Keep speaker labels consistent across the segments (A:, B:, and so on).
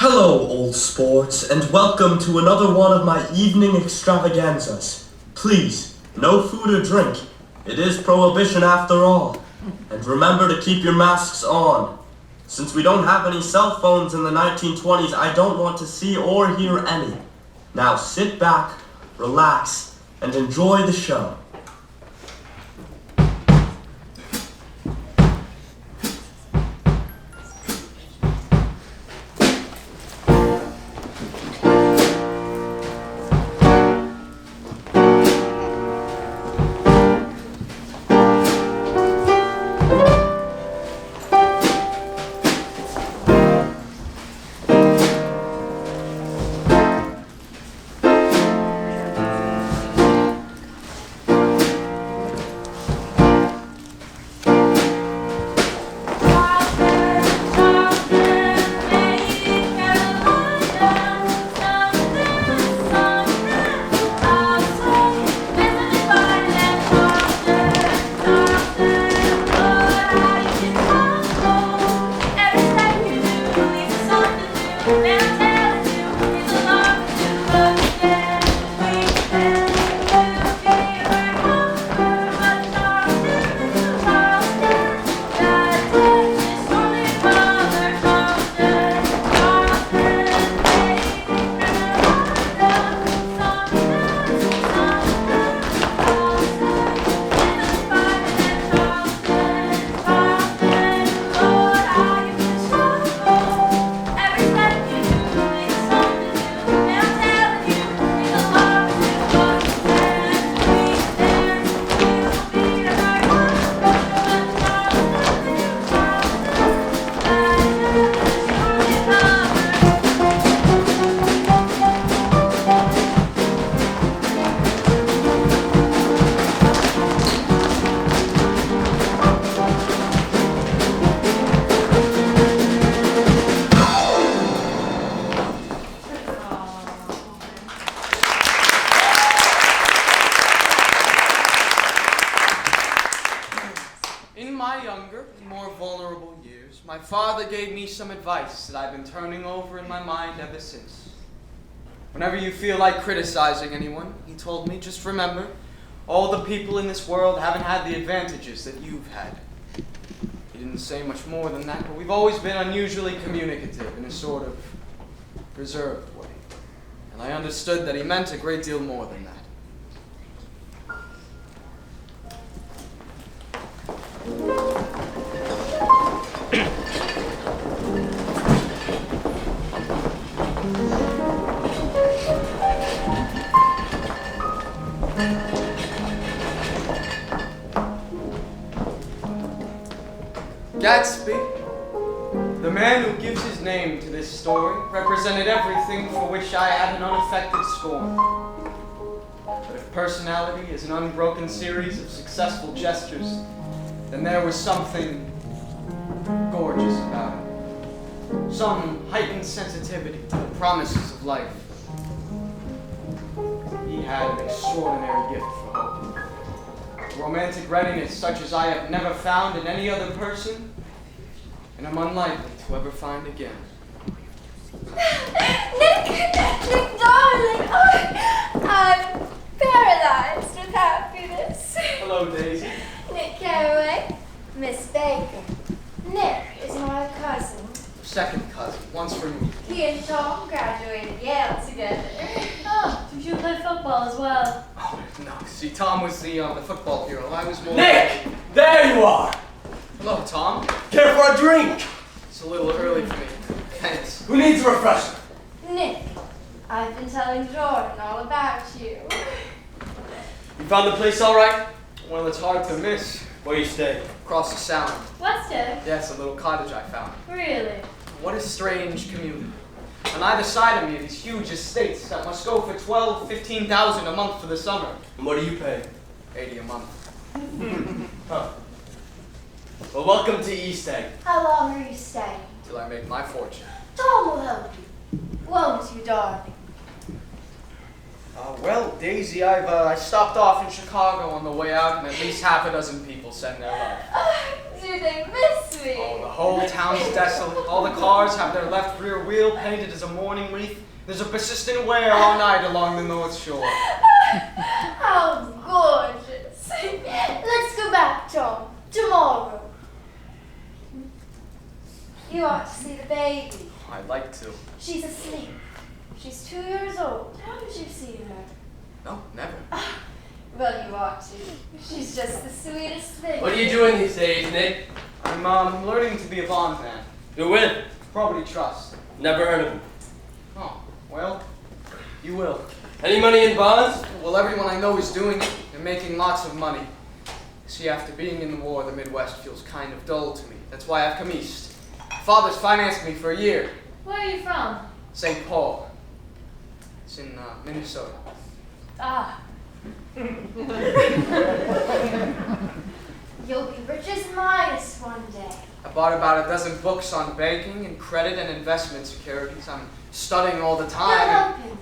A: Hello, old sports, and welcome to another one of my evening extravaganzas. Please, no food or drink. It is prohibition after all. And remember to keep your masks on. Since we don't have any cell phones in the 1920s, I don't want to see or hear any. Now sit back, relax, and enjoy the show.
B: My father gave me some advice that I've been turning over in my mind ever since. Whenever you feel like criticizing anyone, he told me, just remember, all the people in this world haven't had the advantages that you've had. He didn't say much more than that, but we've always been unusually communicative in a sort of reserved way. And I understood that he meant a great deal more than that. Gatsby, the man who gives his name to this story, represented everything for which I had an unaffected scorn. But if personality is an unbroken series of successful gestures, then there was something gorgeous about him. Some heightened sensitivity to the promises of life. He had an extraordinary gift for hope. Romantic readiness such as I have never found in any other person, and I'm unlikely to ever find again.
C: Nick, darling, I'm paralyzed with happiness.
B: Hello, Daisy.
C: Nick Carey, Miss Baker. Nick is my cousin.
B: Second cousin, once removed.
C: He and Tom graduated Yale together.
D: Oh, did you play football as well?
B: Oh, no. See, Tom was the football hero. I was more...
E: Nick! There you are!
B: Hello, Tom.
E: Care for a drink?
B: It's a little early for me. Thanks.
E: Who needs a refresher?
C: Nick, I've been telling Jordan all about you.
E: You found the place all right?
B: Well, it's hard to miss.
E: Where you stay?
B: Across the sound.
D: What's it?
B: Yes, a little cottage I found.
D: Really?
B: What a strange community. On either side of me are these huge estates that must go for $12,000–15,000 a month for the summer.
E: And what do you pay?
B: $80 a month.
E: Huh. Well, welcome to East Egg.
C: How long are you staying?
B: Till I make my fortune.
C: Tom will help you. Won't you, darling?
B: Well, Daisy, I stopped off in Chicago on the way out, and at least half a dozen people sent their love.
C: Do they miss
D: Gatsby!
B: Oh, the whole town's desolate. All the cars have their left rear wheel painted as a mourning wreath. There's a persistent wear all night along the North Shore.
C: How gorgeous. Let's go back, Tom. Tomorrow. You ought to see the baby.
B: I'd like to.
C: She's asleep. She's 2 years old. Haven't you seen her?
B: No, never.
C: Well, you ought to. She's just the sweetest thing.
E: What are you doing these days, Nick?
B: I'm learning to be a bond man.
E: You're with?
B: Property trust.
E: Never heard of him.
B: Oh, well, you will.
E: Any money in bonds?
B: Well, everyone I know is doing it. They're making lots of money. See, after being in the war, the Midwest feels kind of dull to me. That's why I've come east. Father's financed me for a year.
D: Where are you from?
B: St. Paul. It's in Minnesota.
D: Ah.
C: You'll be rich as Midas one day.
B: I bought about a dozen books on banking and credit and investment securities. I'm studying all the
C: You'll
B: time.
C: help him,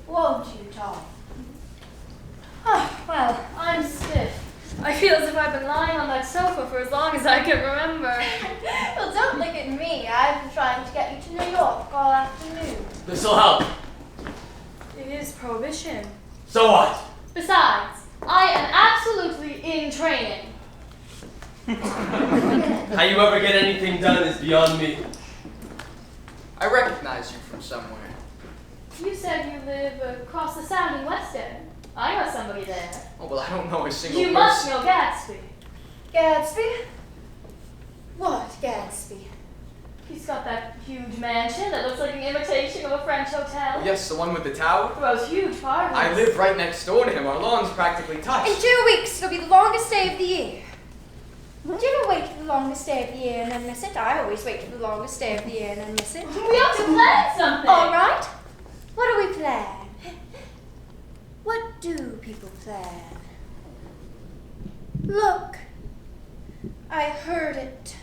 C: won't you, Tom?
D: Oh, well, I'm stiff. I feel as if I've been lying on that sofa for as long as I can remember.
C: Well, don't look at me. I've been trying to get you to New York all afternoon.
E: This'll help.
D: It is prohibition.
E: So what?
D: Besides, I am absolutely in training.
E: How you ever get anything done is beyond me.
B: I recognize you from somewhere.
D: You said you live across the Sound in West End. I know somebody there.
B: Oh, well, I don't know a single
D: You
B: person.
D: must know Gatsby.
C: Gatsby? What Gatsby?
D: He's got that huge mansion that looks like an imitation of a French hotel.
B: Yes, the one with the tower.
D: Throws huge parties.
B: I live right next door to him. Our lawn's practically
C: In
B: touched.
C: 2 weeks, it'll be the longest day of the year. Do you ever wait for the longest day of the year and then miss it? I always wait for the longest day of the year and then miss it.
D: We ought to plan something.
C: All right. What do we plan? What do people plan? Look. I heard it.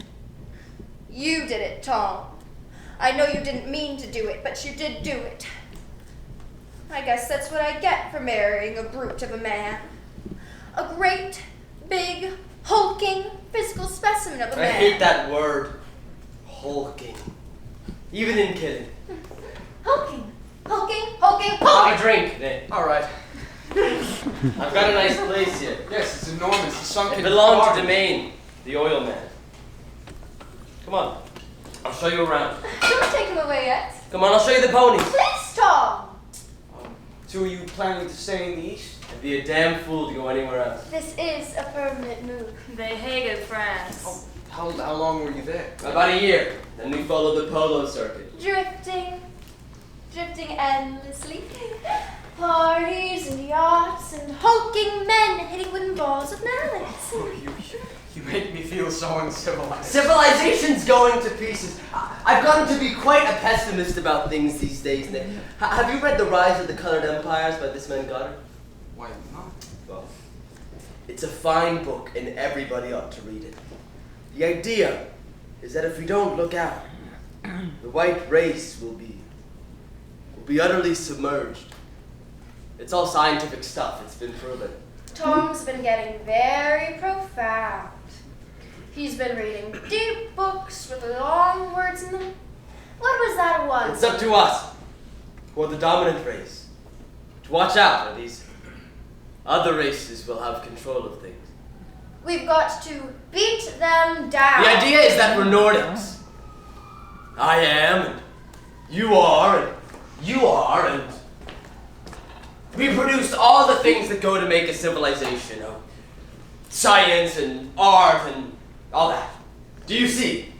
C: You did it, Tom. I know you didn't mean to do it, but you did do it. I guess that's what I get for marrying a brute of a man. A great, big, hulking, physical specimen of a
E: I
C: man.
E: hate that word. Hulking. Even in kidding.
C: Hulking, hulking, hulking,
E: Have
C: hulking.
E: a drink, Nick.
B: All right.
E: I've got a nice place here.
B: Yes, it's enormous. It's sunken.
E: It belonged to
B: garden.
E: Domain, the oil man. Come on. I'll show you around.
C: Don't take him away yet.
E: Come on, I'll show you the ponies.
C: Please, Tom.
B: So are you planning to stay in the east?
E: I'd be a damn fool to go anywhere else.
C: This is a permanent move.
D: They hated France.
B: Oh, how long were you there?
E: About a year. Then we followed the polo circuit.
C: Drifting endlessly. Parties and yachts and hulking men hitting wooden balls with mallets.
B: You make me feel so uncivilized.
E: Civilization's going to pieces. I've gotten to be quite a pessimist about things these days, Nick. Have you read The Rise of the Colored Empires by this man Goddard?
B: Why not?
E: Well, it's a fine book and everybody ought to read it. The idea is that if we don't look out, the white race will be utterly submerged. It's all scientific stuff, it's been proven.
C: Tom's been getting very profound. He's been reading deep books with long words in them. What was that one?
E: It's up to us, who are the dominant race, to watch out, or these other races will have control of things.
C: We've got to beat them down.
E: The idea is that we're Nordics. I am, and you are, and you are, and we produced all the things that go to make a civilization. Science and art and all that. Do you see?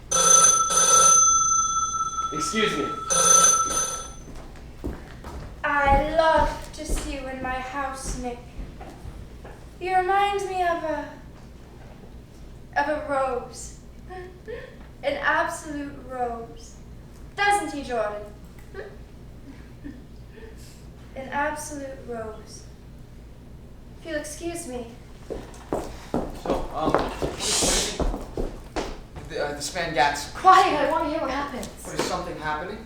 E: Excuse me.
C: I love to see you in my house, Nick. You remind me of a rose. An absolute rose. Doesn't he, Jordan? An absolute rose. If you'll excuse me.
B: So, the Span Gatsby.
D: Quiet, I want to hear what happens.
B: What, is something happening?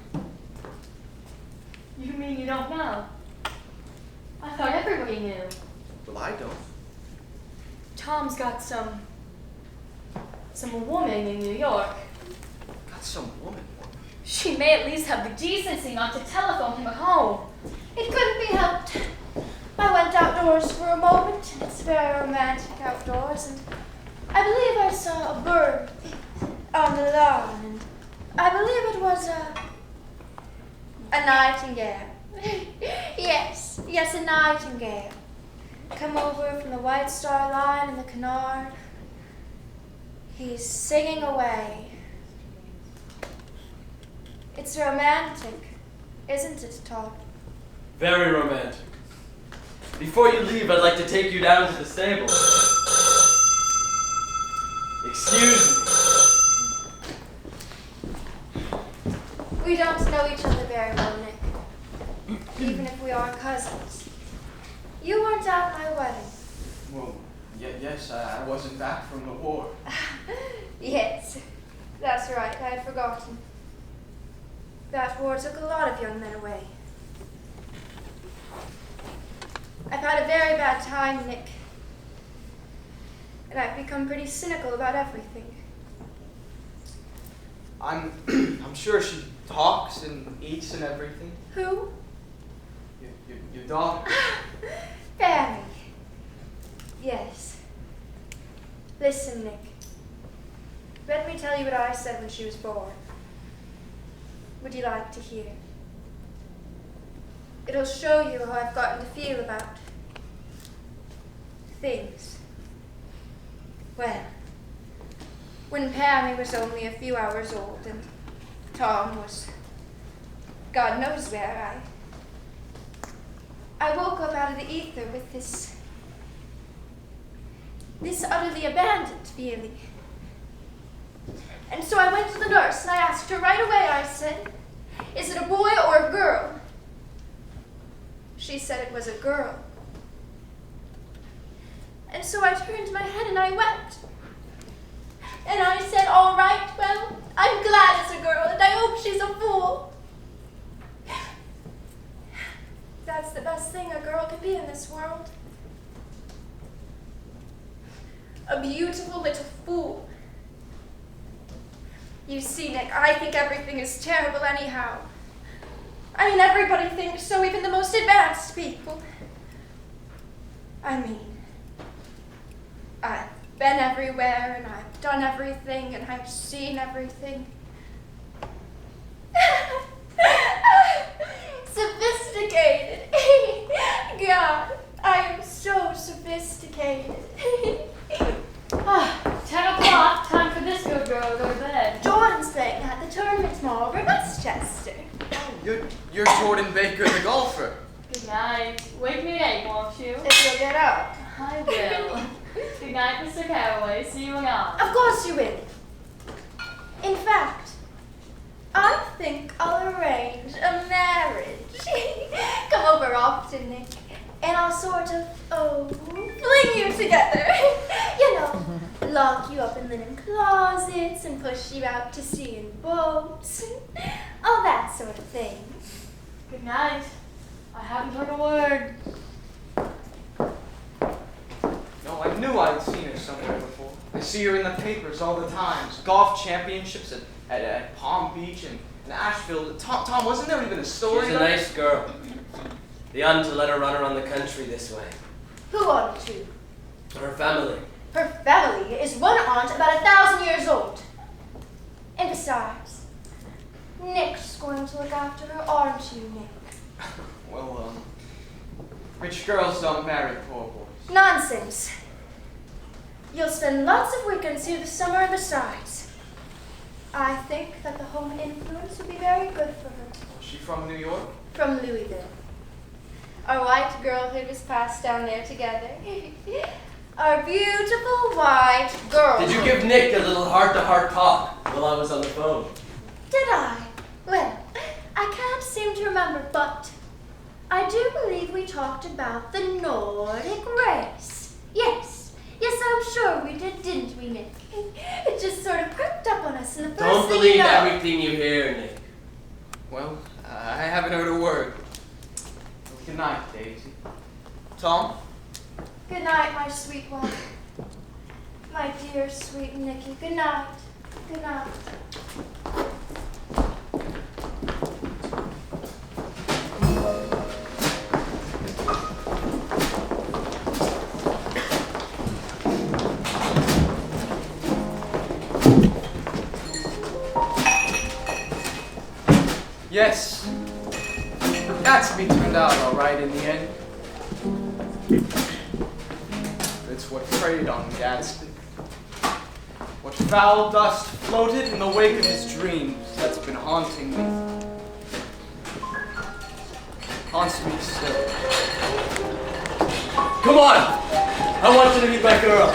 D: You mean you don't know? I thought everybody knew.
B: Well, I don't.
D: Tom's got some Some woman in New York.
B: Got some woman.
D: She may at least have the decency not to telephone him at home.
C: It couldn't be helped. I went outdoors for a moment. It's very romantic outdoors, and I believe I saw a bird on the lawn, and I believe it was a nightingale. Yes, a nightingale. Come over from the White Star Line in the canard. He's singing away. It's romantic, isn't it, Tom?
E: Very romantic. Before you leave, I'd like to take you down to the stable. Excuse me.
C: We don't know each other very well, Nick. Even if we are cousins. You weren't at my wedding.
B: Well, yes, I wasn't back from the war.
C: Yes, that's right. I had forgotten. That war took a lot of young men away. I've had a very bad time, Nick. And I've become pretty cynical about everything.
B: I'm sure she talks and eats and everything.
C: Who?
B: Your daughter.
C: Barry. Yes. Listen, Nick. Let me tell you what I said when she was born. Would you like to hear? It'll show you how I've gotten to feel about things. Well, when Pammy was only a few hours old and Tom was God knows where, I woke up out of the ether with this utterly abandoned feeling. And so I went to the nurse and I asked her right away, I said, is it a boy or a girl? She said it was a girl. And so I turned my head and I wept. And I said, all right, well, I'm glad it's a girl and I hope she's a fool. That's the best thing a girl can be in this world. A beautiful little fool. You see, Nick, I think everything is terrible anyhow. I mean, everybody thinks so, even the most advanced people. I mean, I've been everywhere, and I've done everything, and I've seen everything. Sophisticated. God, I am so sophisticated.
D: 10 o'clock, time for this good girl to go to bed.
C: Jordan's playing at the tournament tomorrow over Westchester.
B: You're Jordan Baker, the golfer.
D: Good night. Wake me at 8, won't you?
C: If you'll get up.
D: I will. Good night, Mr. Caraway. See you around.
C: Of course you will. In fact, I think I'll arrange a marriage. Come over often, Nick, and I'll sort of, fling you together. You know, lock you up in linen closets and push you out to sea in boats. All that sort of thing.
D: Good night. I haven't heard a word.
B: No, I knew I'd seen her somewhere before. I see her in the papers all the time. Golf championships at Palm Beach and Asheville. Tom, wasn't there even a story?
E: She's a nice girl. They oughtn't to let her run around the country this way.
C: Who ought to?
E: Her family.
C: Her family is one aunt about 1,000 years old. And besides, Nick's going to look after her, aren't you, Nick?
B: Well, rich girls don't marry poor boys.
C: Nonsense. You'll spend lots of weekends here this summer, and besides, I think that the home influence would be very good for her.
B: Is she from New York?
C: From Louisville. Our white girlhood was passed down there together. Our beautiful white girlhood.
E: Did you give Nick a little heart-to-heart talk while I was on the phone?
C: Did I? Well, I can't seem to remember, but I do believe we talked about the Nordic race. Yes, I'm sure we did, didn't we, Nick? It just sort of crept up on us in the first
E: Don't
C: thing
E: believe
C: you know.
E: everything you hear, Nick.
B: Well, I haven't heard a word. Good night, Daisy. Tom?
C: Good night, my sweet one. My dear, sweet Nicky, good night. Good night.
B: Yes, Gatsby turned out all right in the end. It's what preyed on Gatsby. What foul dust floated in the wake of his dreams that's been haunting me. Haunts me still.
E: Come on! I want you to meet my girl.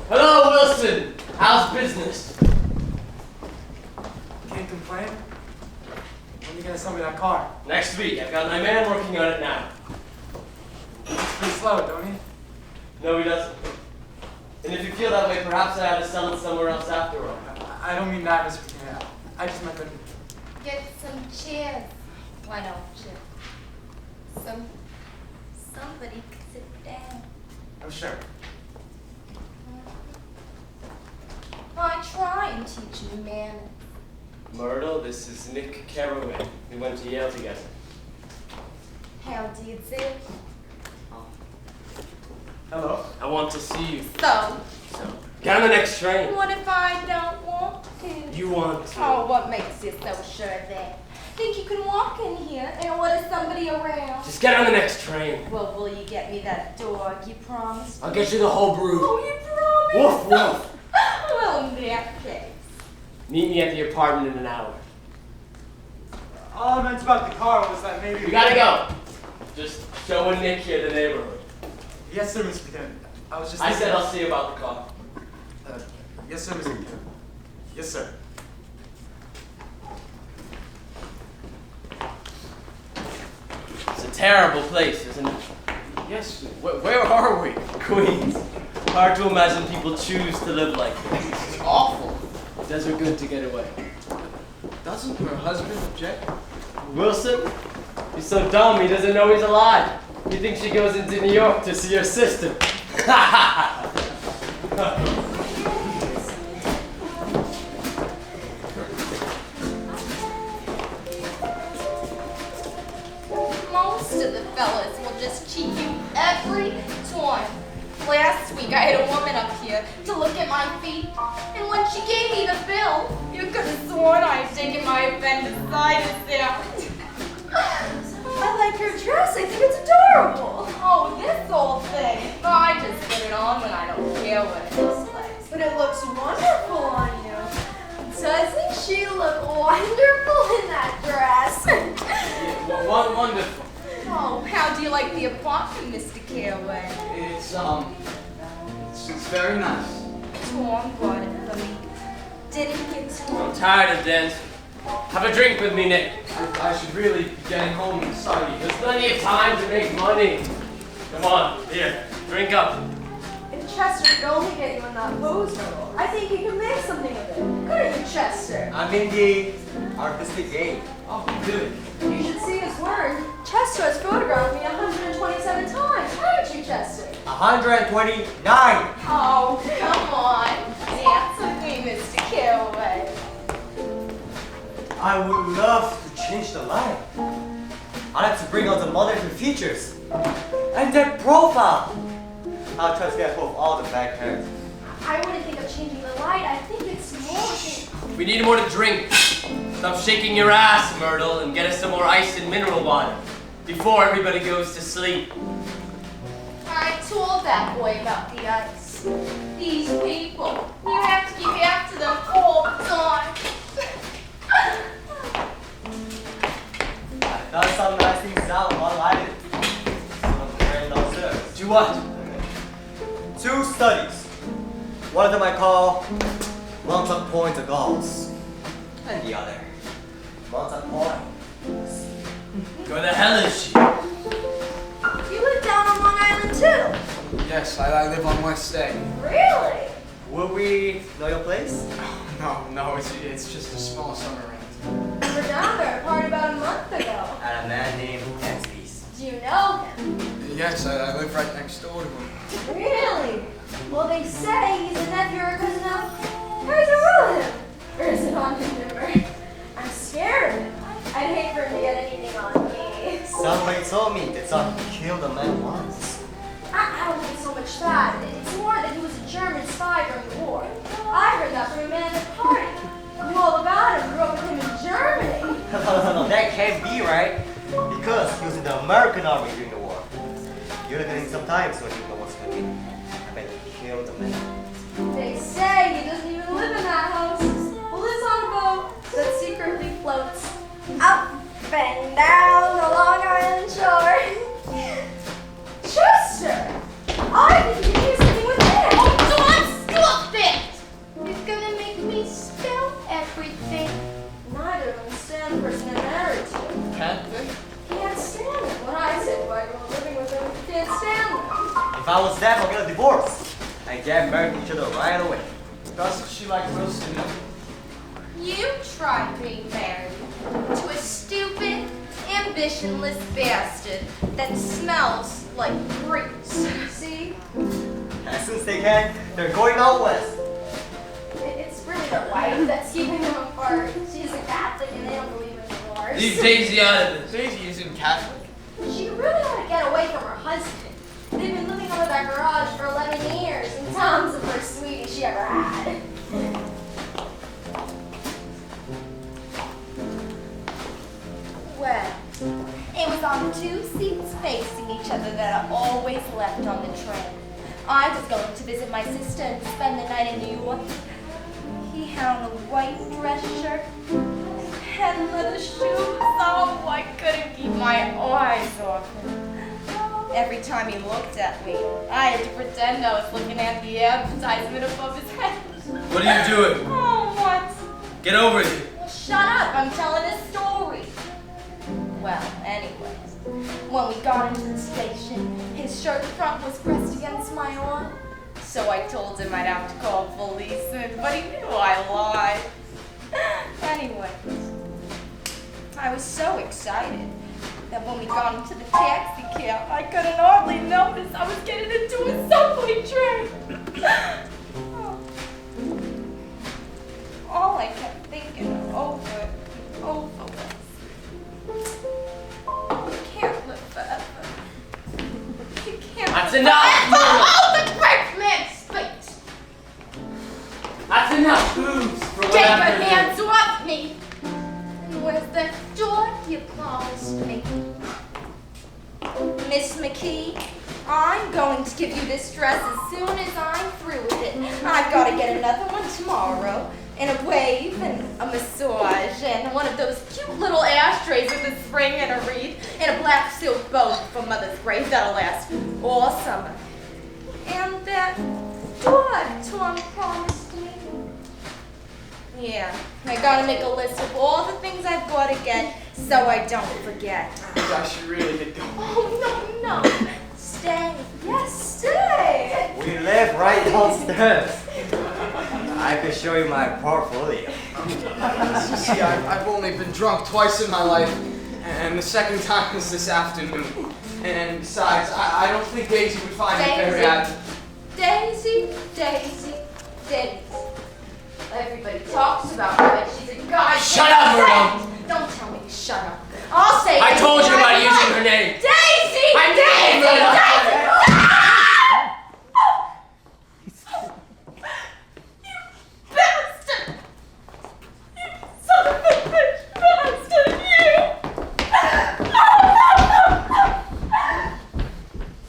E: Hello, Wilson. How's business?
F: Can't complain. When are you gonna sell me that car?
E: Next week. I've got my man working on it now.
F: He's pretty slow, don't he?
E: No, he doesn't. And if you feel that way, perhaps I ought to sell it somewhere else after all.
F: I don't mean that, Mr. Buchanan. I just meant that.
C: Get some chairs. Why no chairs? Somebody could sit down.
F: Oh, sure.
C: I try and teach you manners.
E: Myrtle, this is Nick Carey. We went to Yale together.
C: How do you do?
F: Hello.
E: I want to see you.
C: So,
E: Get on the next train.
C: what if I don't want to?
E: You want to.
C: Oh, what makes you so sure of that? Think you can walk in here and order somebody around?
E: Just get on the next train.
C: Well, will you get me that dog you promised?
E: I'll get you the whole brood.
C: Oh, you promised?
E: Woof, woof.
C: Well, in that case.
E: Meet me at the apartment in an hour.
F: All I meant about the car was that maybe.
E: We gotta go. Just showing Nick here the neighborhood.
F: Yes, sir, Mr. Buchanan. I was just.
E: I said I'll see you about the car.
F: Yes, sir, Mr. Buchanan. Yes, sir.
E: It's a terrible place, isn't it?
B: Yes, where are we?
E: Queens. Hard to imagine people choose to live like this.
B: It's awful.
E: Does her good to get away.
B: Doesn't her husband object?
E: Wilson? He's so dumb he doesn't know he's alive. He thinks she goes into New York to see her sister.
C: Most of the fellas will just cheat you every time. Last week I had a woman up here to look at my feet, and when she gave me the bill, you could have sworn I had taken my appendicitis out. I like your dress. I think it's adorable. Oh, this old thing. I just put it on when I don't care what it looks like. But it looks wonderful on you. Doesn't she look wonderful in that dress?
B: Wonderful.
C: Oh, how do you like the apartment, Mr. Carey?
B: It's very nice.
C: Tom brought it for me. Didn't you, Tom?
E: I'm tired of dancing. Have a drink with me, Nick.
B: I should really be getting home inside.
E: There's plenty of time to make money. Come on, here, drink up.
C: If Chester could only get you in that pose role, I think he could make something of it. Couldn't you, Chester?
G: I'm in the artistic game.
B: Oh, good.
C: You should see his work. Chester has photographed me 127 times. Haven't you, Chester?
G: 129.
C: Oh, come on. Dance with me, Mr. Carey.
G: I would love to change the light. I'd like to bring out the modern features. And that profile. I'll try to get hold of all the back hairs.
C: I wouldn't think of changing the light. I think it's more.
E: We need more to drink. Stop shaking your ass, Myrtle, and get us some more ice and mineral water before everybody goes to sleep.
C: I told that boy about the ice. These people, you have to keep after them all the time.
G: I've done some nice things out while I did. Some grand observers.
E: Do what?
G: 2 studies. One of them I call Montauk Point of Goals. And the other, Montauk Point.
E: Where the hell is she?
C: You live down on Long Island too?
B: Yes, I live on West Egg.
C: Really?
G: Will we know your place?
B: No, it's just a small summer rent.
C: We were down there a party about a month ago.
G: And a man named Gatsby.
C: Do you know him?
B: Yes, I live right next door to him.
C: Really? Well, they say he's a nephew or cousin of. How's it rolling? Or is it on his memory? I'm scared of him. I'd hate for him to get anything on me.
G: Somebody told me that thought he killed a man once.
C: I don't think so much that. It's more that he was a German spy during the war. I heard that from a man at a party. Knew all about him, grew up with him in Germany.
G: No, that can't be right. Because he was in the American army during the war. You're looking at him sometimes when you know what's cooking. I bet he killed a man.
C: They say he doesn't even live in that house. He lives on a boat that secretly floats up and down the Long Island shore. Chester! I think you can do something with it!
D: Oh, don't stop it!
C: It's gonna make me spill everything. Neither of them stand the person they're married to.
B: Can't they?
C: Can't stand them. When I say why you're living with them, you can't stand them.
G: If I was them, I'll get a divorce. And get married to each other right away.
B: Doesn't she like roasting them?
C: You tried being married to a stupid, ambitionless bastard that smells like grease. See?
G: As soon as they can, they're going out west.
C: It's really the wife that's keeping them apart. She's a Catholic and they don't believe in divorce.
E: Leave Daisy out of this.
B: Daisy isn't Catholic.
C: She really ought to get away from her husband. They've been living over that garage for 11 years, and Tom's the first sweetie she ever had. Well, it was on 2 seats facing each other that I always left on the train. I was going to visit my sister and spend the night in New York. He had on a white dress shirt and leather shoes. Oh, I couldn't keep my eyes off him. Every time he looked at me, I had to pretend I was looking at the advertisement above his head.
E: What are you doing?
C: Oh, what?
E: Get over here.
C: Well, shut up. I'm telling a story. Well, anyways, when we got into the station, his shirt front was pressed against my arm. So I told him I'd have to call a policeman, but he knew I lied. Anyways, I was so excited that when we got into the taxi cab, I couldn't hardly notice I was getting into a subway train. All I kept thinking over and over was, you can't live forever. You can't
E: That's
C: live
E: enough!
C: forever. Hold the great man's feet!
E: That's enough booze for what
C: Take your
E: I'm gonna do.
C: hands off me! And where's that door you promised me? Miss McKee, I'm going to give you this dress as soon as I'm through with it. I've got to get another one tomorrow, and a wave, and a massage, and one of those cute little ashtrays with a spring and a reed, and a black silk bow for Mother's grave that'll last all summer. And that door Tom promised me. Yeah, I gotta make a list of all the things I've got to get so I don't forget.
B: Gosh, you really did go.
C: Oh, no. Stay. Yes, stay.
G: We live right downstairs. I can show you my portfolio.
B: See, I've only been drunk twice in my life, and the second time was this afternoon. And besides, I don't think Daisy would find it very
C: Daisy. Everybody talks about her like she's a goddamn
E: Shut up, Myrtle!
C: Don't tell me to shut up. I'll say
E: I told you
C: anything
E: about
C: I
E: using
C: want.
E: her name.
C: Daisy!
E: I did,
C: Daisy!
E: Myrtle!
C: You bastard! You son of a bitch bastard!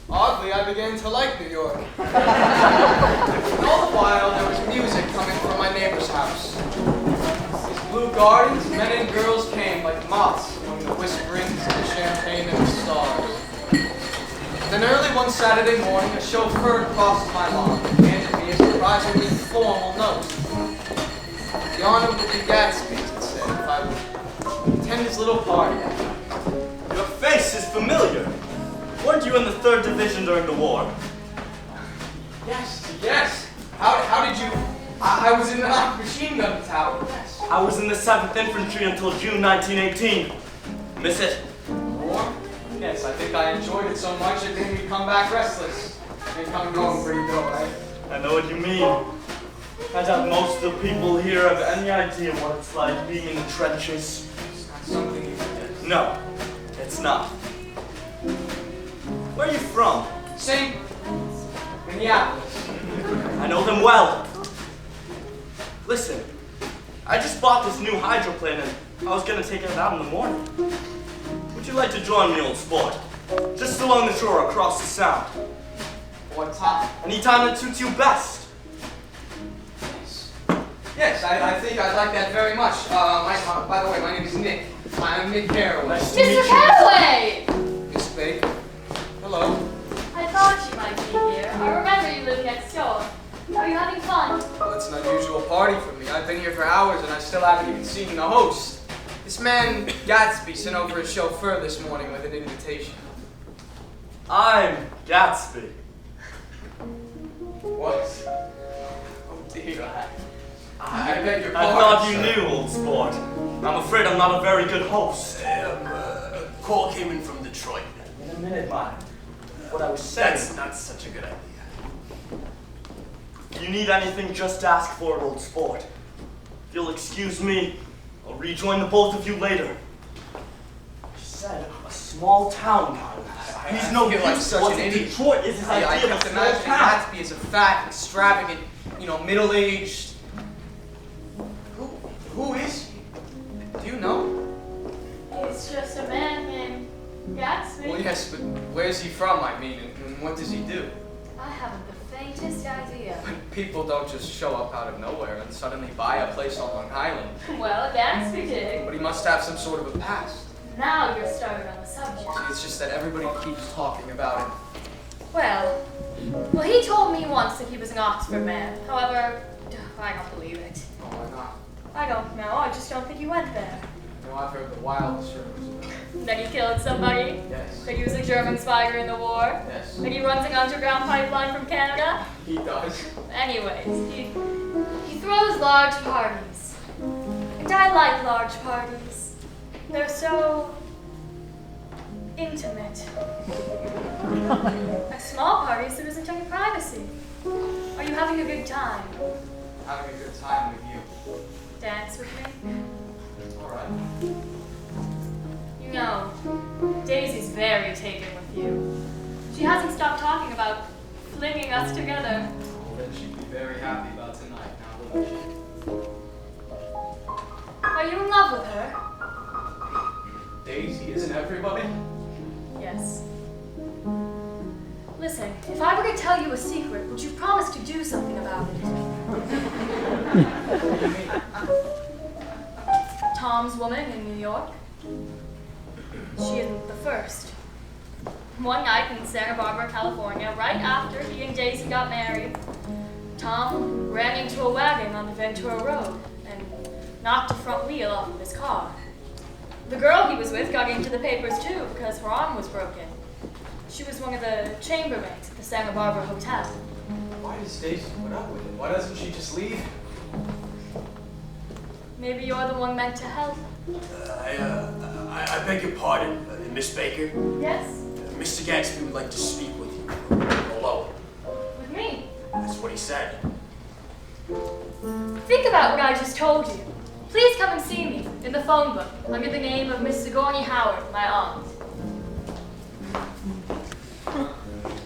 B: Oddly, I began to like New York. And all the while, there was music coming from my neighbor's house. These blue gardens, men and girls came like moths among the whisperings of the champagne and the stars. Then early one Saturday morning, a chauffeur crossed my lawn and handed me a surprisingly formal note. The honor would be Gatsby's, it said, if I would attend his little party.
A: Your face is familiar. Weren't you in the 3rd Division during the war?
B: Yes. How did you? I was in the machine gun tower. Yes.
A: I was in the 7th Infantry until June 1918. Miss it?
B: War? Yes, I think I enjoyed it so much it made me come back restless. Ain't coming home pretty dull, right?
H: I know what you mean. I doubt most of the people here have any idea what it's like being in the trenches.
B: It's not something you forget.
H: No, it's not. Where are you from?
B: St. Minneapolis.
H: I know them well. Listen, I just bought this new hydroplane and I was gonna take it out in the morning. Would you like to join me, old sport? Just along the shore across the sound.
B: What time?
H: Any time that suits you best.
B: Yes, I think I'd like that very much. By the way, my name is Nick. I'm Nick Carey.
H: Nice to meet
D: Mr.
H: you.
D: Caraway!
B: Miss Baker. Hello.
D: I thought you might be here. I remember you live next door. Are you having fun?
B: Well, it's an unusual party for me. I've been here for hours and I still haven't even seen the host. This man, Gatsby, sent over his chauffeur this morning with an invitation.
H: I'm Gatsby.
B: What? Oh dear. I beg your
H: I
B: pardon.
H: thought you knew, old sport. I'm afraid I'm not a very good host.
E: A call came in from Detroit.
H: In a minute, man. What I was saying.
E: That's not such a good idea.
H: If you need anything, just ask for it, old sport. If you'll excuse me, I'll rejoin the both of you later. I said a small town, man. He's no
B: feel like
H: use.
B: such
H: What
B: an idiot.
H: Detroit is his
B: I
H: idea of
B: kept
H: a small
B: imagining
H: town.
B: Gatsby as a fat, extravagant, middle-aged. Who is he? Do you know?
D: It's just a man named Gatsby.
B: Well, yes, but where's he from? I mean, and what does he do?
D: I haven't the faintest idea.
B: But people don't just show up out of nowhere and suddenly buy a place on Long Island.
D: Well, Gatsby did.
B: But he must have some sort of a past.
D: Now you're started on the subject.
B: See, it's just that everybody keeps talking about it.
D: Well, he told me once that he was an Oxford man. However, I don't believe it.
B: Oh, why not?
D: I don't know. I just don't think he went there.
B: No, I've heard the wildest rumors about it.
D: That he killed somebody.
B: Yes.
D: That he was a German spy during the war.
B: Yes.
D: That he runs an underground pipeline from Canada.
B: He does.
D: Anyways, he throws large parties. And I like large parties. They're so intimate. At small parties, there isn't any privacy. Are you having a good time?
B: Having a good time with you.
D: Dance with me?
B: Alright.
D: You know, Daisy's very taken with you. She hasn't stopped talking about flinging us together.
B: Well, then she'd be very happy about tonight, now wouldn't she?
D: Are you in love with her?
B: Daisy, isn't everybody?
D: Yes. Listen, if I were to tell you a secret, would you promise to do something about it? Tom's woman in New York? She isn't the first. One night in Santa Barbara, California, right after he and Daisy got married, Tom ran into a wagon on the Ventura Road and knocked the front wheel off of his car. The girl he was with got into the papers too because her arm was broken. She was one of the chambermaids at the Santa Barbara Hotel.
B: Why does Daisy put up with it? Why doesn't she just leave?
D: Maybe you're the one meant to help.
E: I beg your pardon, Miss Baker.
D: Yes?
E: Mr. Gatsby would like to speak with you. Alone.
D: With me.
E: That's what he said.
D: Think about what I just told you. Please come and see me in the phone book under the name of Miss Sigourney Howard, my aunt.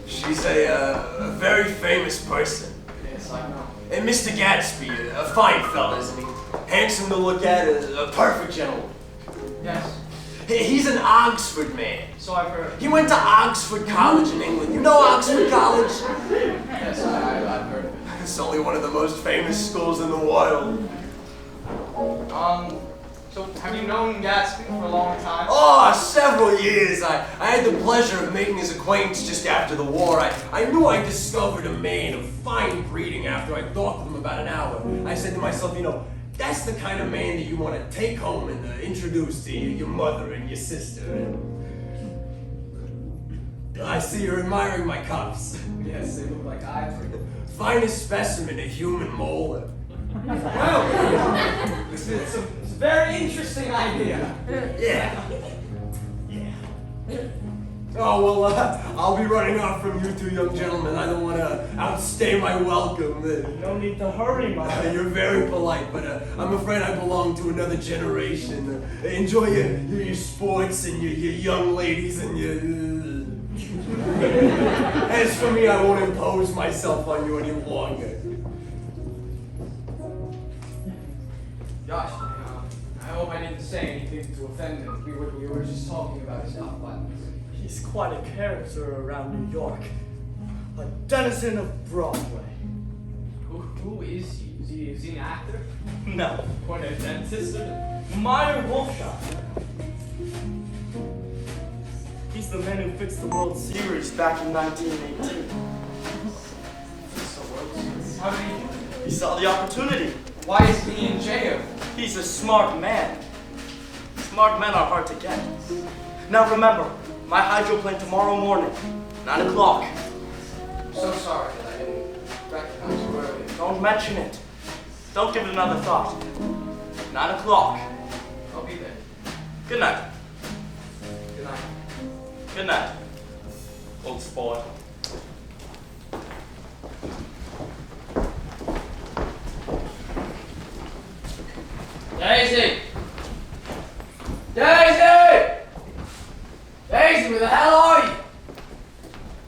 E: She's a very famous person.
B: Yes, I know.
E: And Mr. Gatsby, a fine fella, isn't he? Handsome to look at, a perfect gentleman.
B: Yes,
E: He's an Oxford man.
B: so I've heard.
E: He went to Oxford College in England. You know Oxford College?
B: Yes, I've heard of it.
E: It's only one of the most famous schools in the world.
B: So have you known Gatsby for a long time?
E: Oh, several years. I had the pleasure of making his acquaintance just after the war. I knew I discovered a man of fine breeding after I talked with him about an hour. I said to myself, that's the kind of man that you want to take home and introduce to your mother and your sister. I see you're admiring my cuffs.
B: Yes, they look like ivory.
E: Finest specimen of human molar.
B: Well, it's a very interesting idea.
E: Yeah.
I: Oh, well, I'll be running off from you two young gentlemen. I don't want to outstay my welcome.
H: No need to hurry, my
I: You're very polite, but I'm afraid I belong to another generation. Enjoy your sports and your young ladies and your... As for me, I won't impose myself on you any longer.
B: Josh, I hope I didn't say anything to offend him. We were just talking about his health buttons.
H: He's quite a character around New York. A denizen of Broadway.
B: Who is he? Is he an actor?
H: No.
B: Or a dentist?
H: Meyer Wolfshot. He's the man who fixed the World Series back in 1918.
B: How did he do it?
H: He saw the opportunity.
B: Why is he in jail?
H: He's a smart man. Smart men are hard to get. Now remember, my hydroplane tomorrow morning, 9 o'clock.
B: I'm so sorry that I didn't recognize you earlier.
H: Don't mention it. Don't give it another thought. 9 o'clock.
B: I'll be there.
H: Good night.
B: Good night.
H: Good night, old sport.
B: Daisy! Daisy! Daisy, where the hell are you?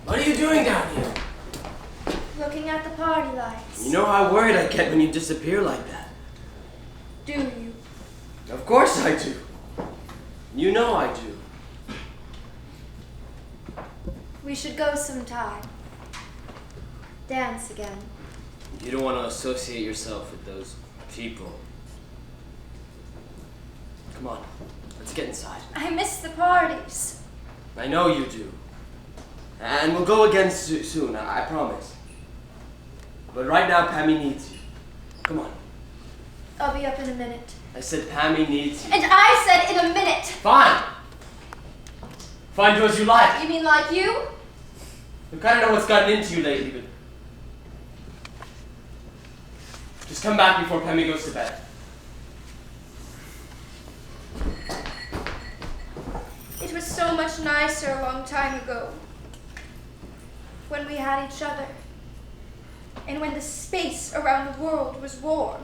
E: What are you doing down here?
C: Looking at the party lights.
E: You know how worried I get when you disappear like that.
C: Do you?
E: Of course I do. You know I do.
C: We should go sometime. Dance again.
E: You don't want to associate yourself with those people. Come on, let's get inside.
C: I miss the parties.
E: I know you do. And we'll go again soon, I promise. But right now, Pammy needs you. Come on.
C: I'll be up in a minute.
E: I said Pammy needs you.
C: And I said in a minute.
E: Fine. Fine, do as you like.
C: You mean like you?
E: You kind of know what's gotten into you lately, but... just come back before Pammy goes to bed.
C: It was so much nicer a long time ago. When we had each other. And when the space around the world was warm.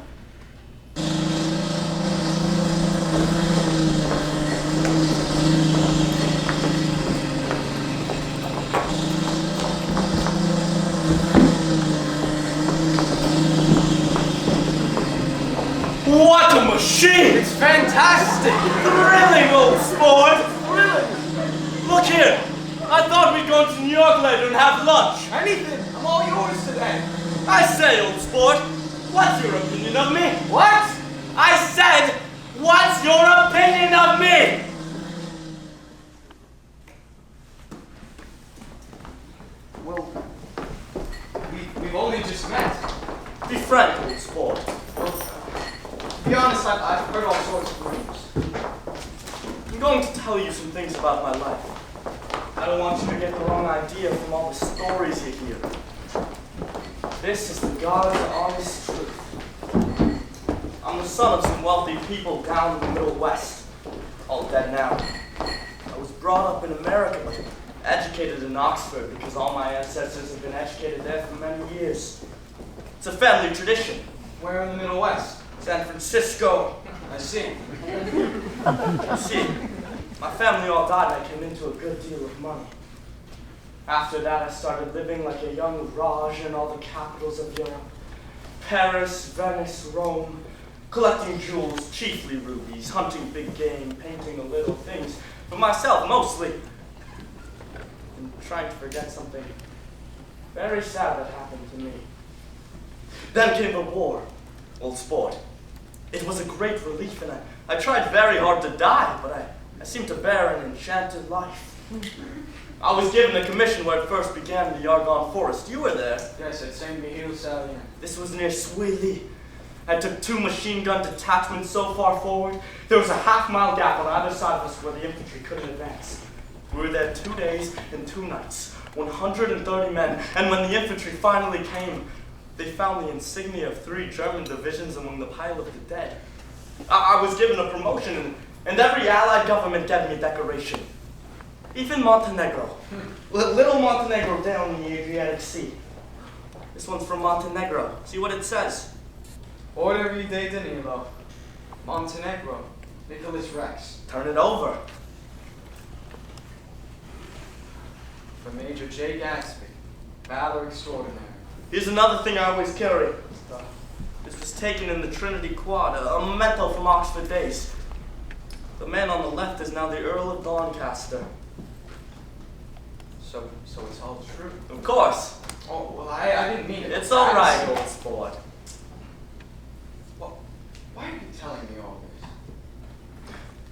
H: What a machine!
B: It's fantastic!
H: Thrilling, old sport! Thrilling! Look here! I thought we'd go to New York later and have lunch.
B: Anything! I'm all yours today.
H: I say, old sport, what's your opinion of me?
B: What?
H: I said, what's your opinion of me?
B: Well, we've only just met.
H: Be frank, old sport.
B: To be honest, I've heard all sorts of rumors.
H: I'm going to tell you some things about my life. I don't want you to get the wrong idea from all the stories you hear. This is the God's honest truth. I'm the son of some wealthy people down in the Middle West, all dead now. I was brought up in America, but educated in Oxford because all my ancestors have been educated there for many years. It's a family tradition.
B: Where in the Middle West?
H: San Francisco.
B: I see.
H: You see, my family all died and I came into a good deal of money. After that, I started living like a young Raj in all the capitals of Europe. Paris, Venice, Rome, collecting jewels, chiefly rubies, hunting big game, painting the little things, for myself mostly. And trying to forget something very sad that happened to me. Then came the war, old sport. It was a great relief, and I tried very hard to die, but I seemed to bear an enchanted life. I was given a commission where it first began in the Argonne Forest. You were there.
B: Yes, at St. Mihiel Salient.
H: This was near Swilly. I took 2 machine gun detachments so far forward, there was a half-mile gap on either side of us where the infantry couldn't advance. We were there 2 days and 2 nights, 130 men, and when the infantry finally came, they found the insignia of 3 German divisions among the pile of the dead. I was given a promotion, and every Allied government gave me a decoration. Even Montenegro. Little Montenegro down in the Adriatic Sea. This one's from Montenegro. See what it says?
B: Order de Danilo. Montenegro. Nicholas Rex.
H: Turn it over.
B: For Major J. Gatsby. Valor extraordinary.
H: Here's another thing I always carry. This was taken in the Trinity Quad, a memento from Oxford days. The man on the left is now the Earl of Doncaster.
B: So it's all true.
H: Of course.
B: Oh, well, I didn't mean it.
H: It's all right, old sport.
B: Well, why are you telling me all this?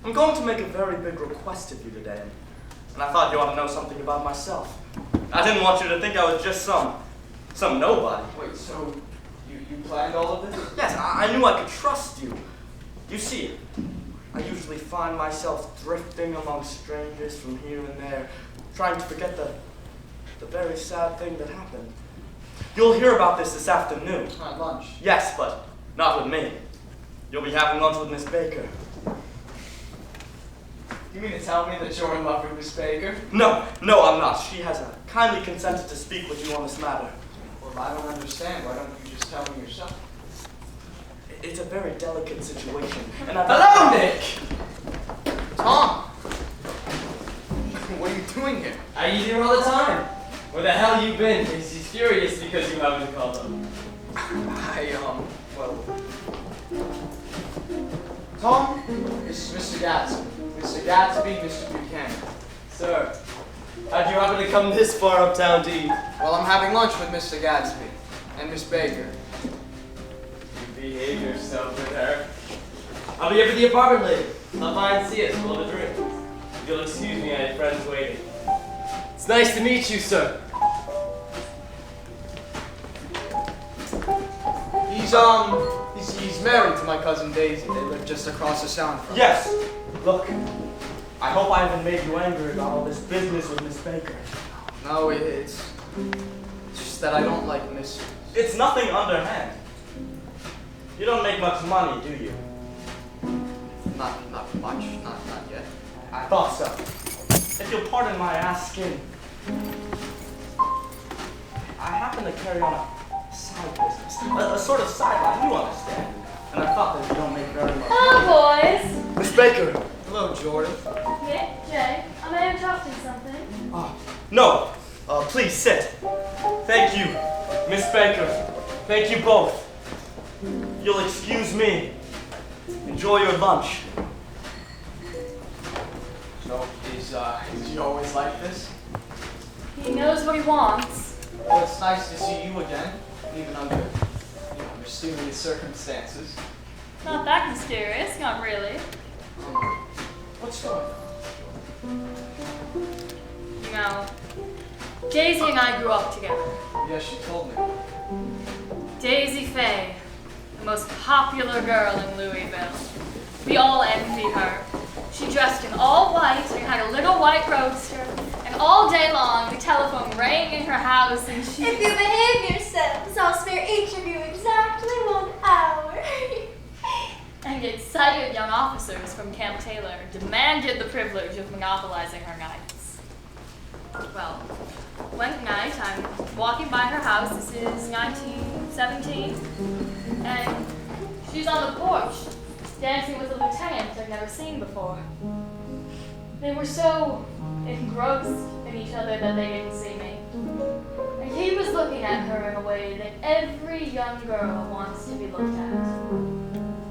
H: I'm going to make a very big request of you today, and I thought you ought to know something about myself. I didn't want you to think I was just some nobody.
B: Wait, so you planned all of this?
H: Yes, I knew I could trust you. You see, I usually find myself drifting among strangers from here and there, trying to forget the very sad thing that happened. You'll hear about this afternoon.
B: At lunch.
H: Yes, but not with me. You'll be having lunch with Miss Baker.
B: You mean to tell me that you're in love with Miss Baker?
H: No, I'm not. She has kindly consented to speak with you on this matter.
B: Well, I don't understand. Why don't you just tell me yourself?
H: It's a very delicate situation, and
B: Hello, Nick! Tom! What are you doing here?
E: Are you here all the time? Where the hell you been? He's furious because you haven't called him.
B: Well... Tom, this is Mr. Gatsby. Mr. Gatsby, Mr. Buchanan.
E: Sir, how'd you happen to come this far uptown to eat?
B: Well, I'm having lunch with Mr. Gatsby and Miss Baker.
E: You behave yourself with her. I'll be up at the apartment later. Stop by and see us. We'll have a drink. If you'll excuse me, I have friends waiting. It's nice to meet you, sir.
B: He's married to my cousin Daisy. They live just across the sound from
H: yes. Look, I hope I haven't made you angry about all this business with Miss Baker.
B: No, it's just that I don't like Miss.
H: It's nothing underhand. You don't make much money, do you?
B: Not much, not yet.
H: I thought so. If you'll pardon my asking, I happen to carry on a side business, a sort of sideline, you understand. And I thought that you don't make very much
D: Hello, boys.
H: Miss Baker!
B: Hello, Jordan.
D: Nick, Jay, am I interrupting something?
H: No, please sit. Thank you, Miss Baker. Thank you both. You'll excuse me. Enjoy your lunch.
B: So, is he always like this?
D: He knows what he wants.
B: Well, it's nice to see you again, even under mysterious circumstances.
D: Not that mysterious, not really.
B: What's going on?
D: You know, Daisy and I grew up together.
B: Yes, she told me.
D: Daisy Faye, the most popular girl in Louisville. We all envied her. She dressed in all white and had a little white roadster, and all day long the telephone rang in her house and she...
C: If you behave yourselves, I'll spare each of you exactly 1 hour.
D: And excited young officers from Camp Taylor demanded the privilege of monopolizing her nights. Well, one night I'm walking by her house, this is 1917, and she's on the porch, dancing with a lieutenant I've never seen before. They were so engrossed in each other that they didn't see me. And he was looking at her in a way that every young girl wants to be looked at.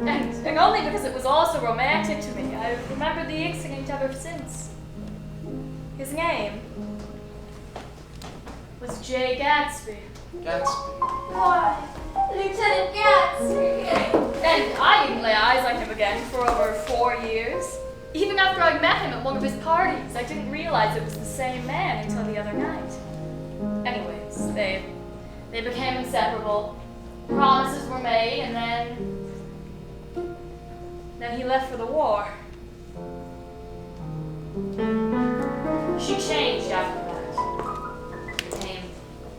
D: And only because it was all so romantic to me, I've remembered the incident ever since. His name was J. Gatsby.
B: Gatsby.
C: Why, Lieutenant Gatsby.
D: And I didn't lay eyes on him again for over 4 years. Even after I met him at one of his parties, I didn't realize it was the same man until the other night. Anyways, they became inseparable. Promises were made, and then he left for the war. She changed after that. Became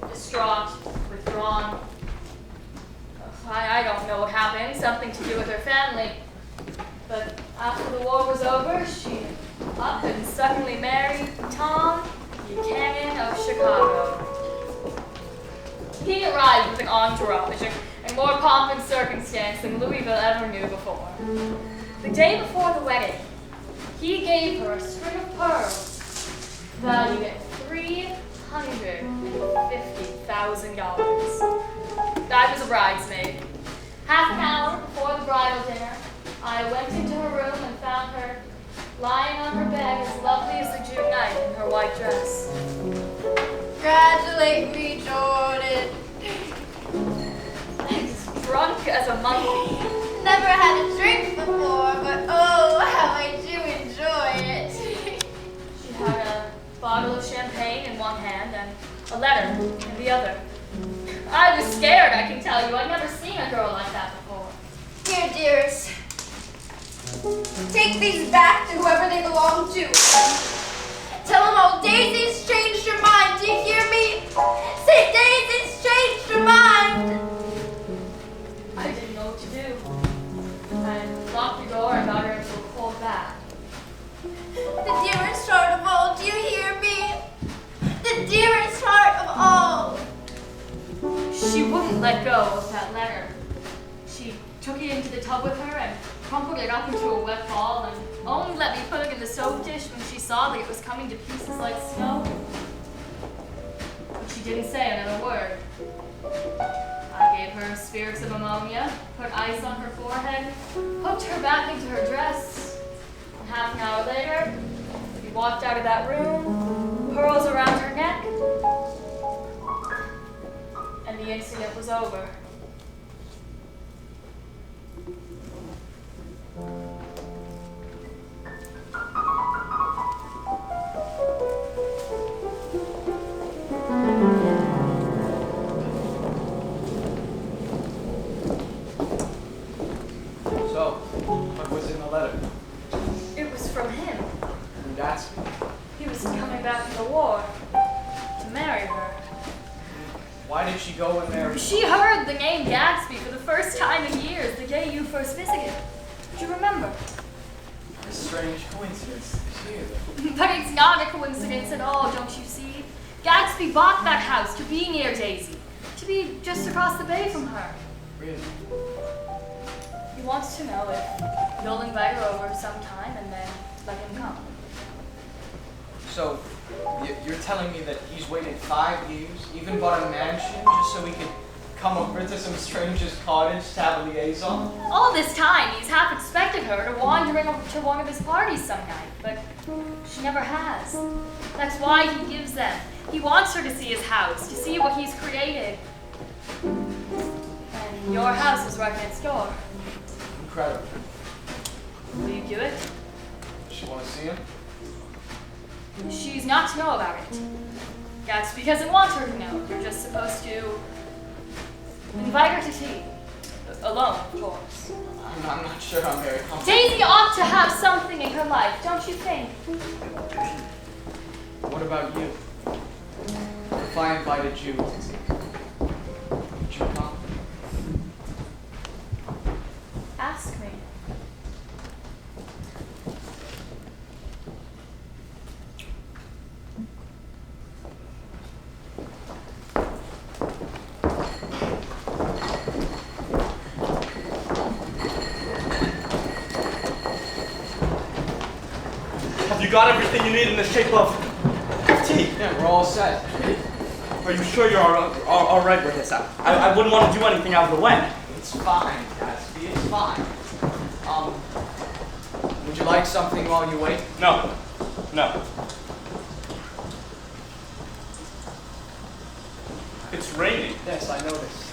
D: distraught, withdrawn. I don't know what happened, something to do with her family. But after the war was over, she up and suddenly married Tom. Chicago. He arrived with an entourage and more pomp and circumstance than Louisville ever knew before. The day before the wedding, he gave her a string of pearls valued at $350,000. I was a bridesmaid. Half an hour before the bridal dinner, I went into her room and found her lying on her bed as lovely as the June night in her white dress.
C: Congratulate me, Jordan.
D: As drunk as a monkey.
C: Never had a drink before, but oh, how I do enjoy it.
D: She had a bottle of champagne in one hand and a letter in the other. I was scared, I can tell you. I'd never seen a girl like that before.
C: Here, dearest. Take these back to whoever they belong to. Tell them all Daisy's changed her mind. Do you hear me? Say Daisy's changed her mind.
D: I didn't know what to do. I locked the door and got her into a cold bath.
C: The dearest heart of all. Do you hear me? The dearest heart of all.
D: She wouldn't let go of that letter. She took it into the tub with her and crumpled it up into a wet ball and only let me put it in the soap dish when she saw that it was coming to pieces like snow. But she didn't say another word. I gave her spirits of ammonia, put ice on her forehead, hooked her back into her dress. And half an hour later, we walked out of that room, pearls around her neck, and the incident was over.
B: So, what was in the letter?
D: It was from him.
B: From Gatsby.
D: He was coming back from the war to marry her.
B: Why did she go and marry?
D: She heard the name Gatsby for the first time in years the day you first visited. Do you remember?
B: A strange coincidence. Here.
D: But it's not a coincidence at all, don't you see? Gatsby bought that house to be near Daisy, to be just across the bay from her.
B: Really?
D: He wants to know if you'll invite her over sometime and then let him come.
B: So, you're telling me that he's waited 5 years, even bought a mansion, just so he could come over to some stranger's cottage to have a liaison?
D: All this time, he's half expected her to wander in to one of his parties some night, but she never has. That's why he gives them. He wants her to see his house, to see what he's created. And your house is right next door.
B: Incredible.
D: Will you do it?
B: Does she want to see him?
D: She's not to know about it. Gatsby doesn't want her to know. You're just supposed to invite her to tea. Alone, of course.
B: I'm not sure I'm very comfortable.
D: Daisy ought to have something in her life, don't you think?
B: What about you? If I invited you, would you come?
D: Ask me.
H: Have you got everything you need in the shape of tea?
B: Yeah, we're all set.
H: Are you sure you're all right with this? I wouldn't want to do anything out of the way.
B: It's fine, Gatsby, it's fine. Would you like something while you wait?
H: No. It's raining.
B: Yes, I noticed.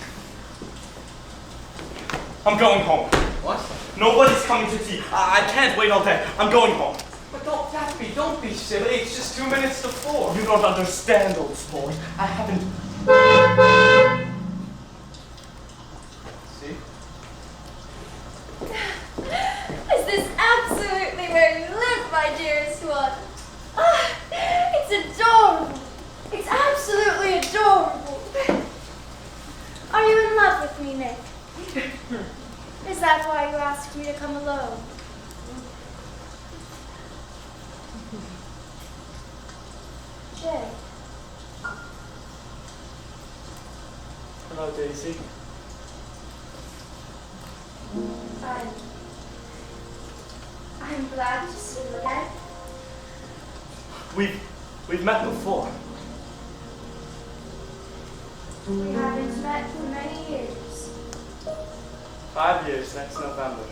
H: I'm going home.
B: What?
H: Nobody's coming to tea. I can't wait all day. I'm going home.
B: But Gatsby, don't be silly. It's just 2 minutes to 4.
H: You don't understand, old sport. I haven't...
B: See?
C: Is this absolutely where you live, my dearest one? Ah, it's adorable. It's absolutely adorable. Are you in love with me, Nick? Is that why you asked me to come alone? Jay,
H: Hello, Daisy.
C: I'm glad to see you again.
H: We've met before.
C: We haven't met for many years.
H: 5 years next November.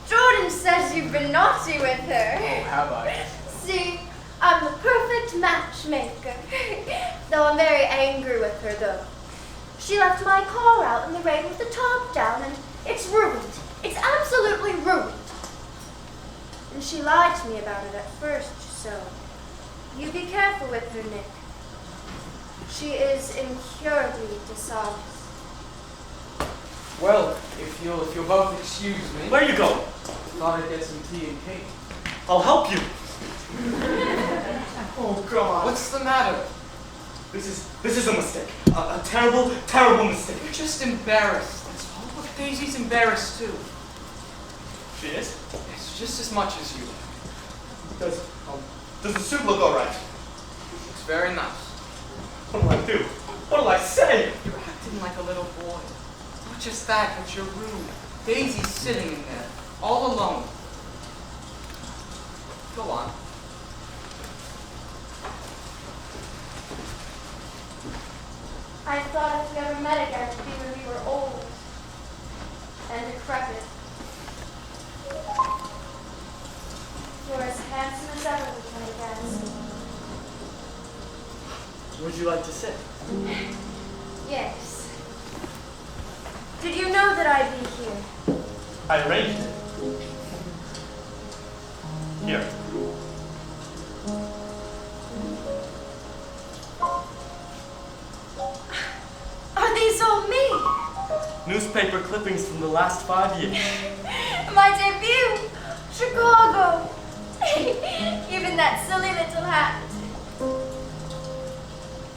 C: Jordan says you've been naughty with her.
B: Oh, have I?
C: See, I'm the perfect matchmaker. Though I'm very angry with her, though. She left my car out in the rain with the top down, and it's ruined. It's absolutely ruined. And she lied to me about it at first, so you be careful with her, Nick. She is incurably dishonest.
B: Well, if you'll both excuse me.
H: Where are you going?
B: Thought I'd get some tea and cake.
H: I'll help you.
B: Oh, God. What's the matter?
H: This is a mistake. A terrible, terrible mistake.
B: You're just embarrassed. That's all. Look, Daisy's embarrassed, too.
H: She is?
B: Yes, just as much as you.
H: Does the suit look all right?
B: Looks very nice.
H: What do I do? What do I say?
B: You're acting like a little boy. Not just that, but you're rude. Daisy's sitting in there, all alone. Go on.
C: I thought if we ever met again, it'd be when we were old and decrepit. You're as handsome as ever, Lieutenant Gadsby.
H: Would you like to sit?
C: Yes. Did you know that I'd be here?
H: I arranged it. Here.
C: Are these all me?
H: Newspaper clippings from the last 5 years.
C: My debut! Chicago! Even that silly little hat.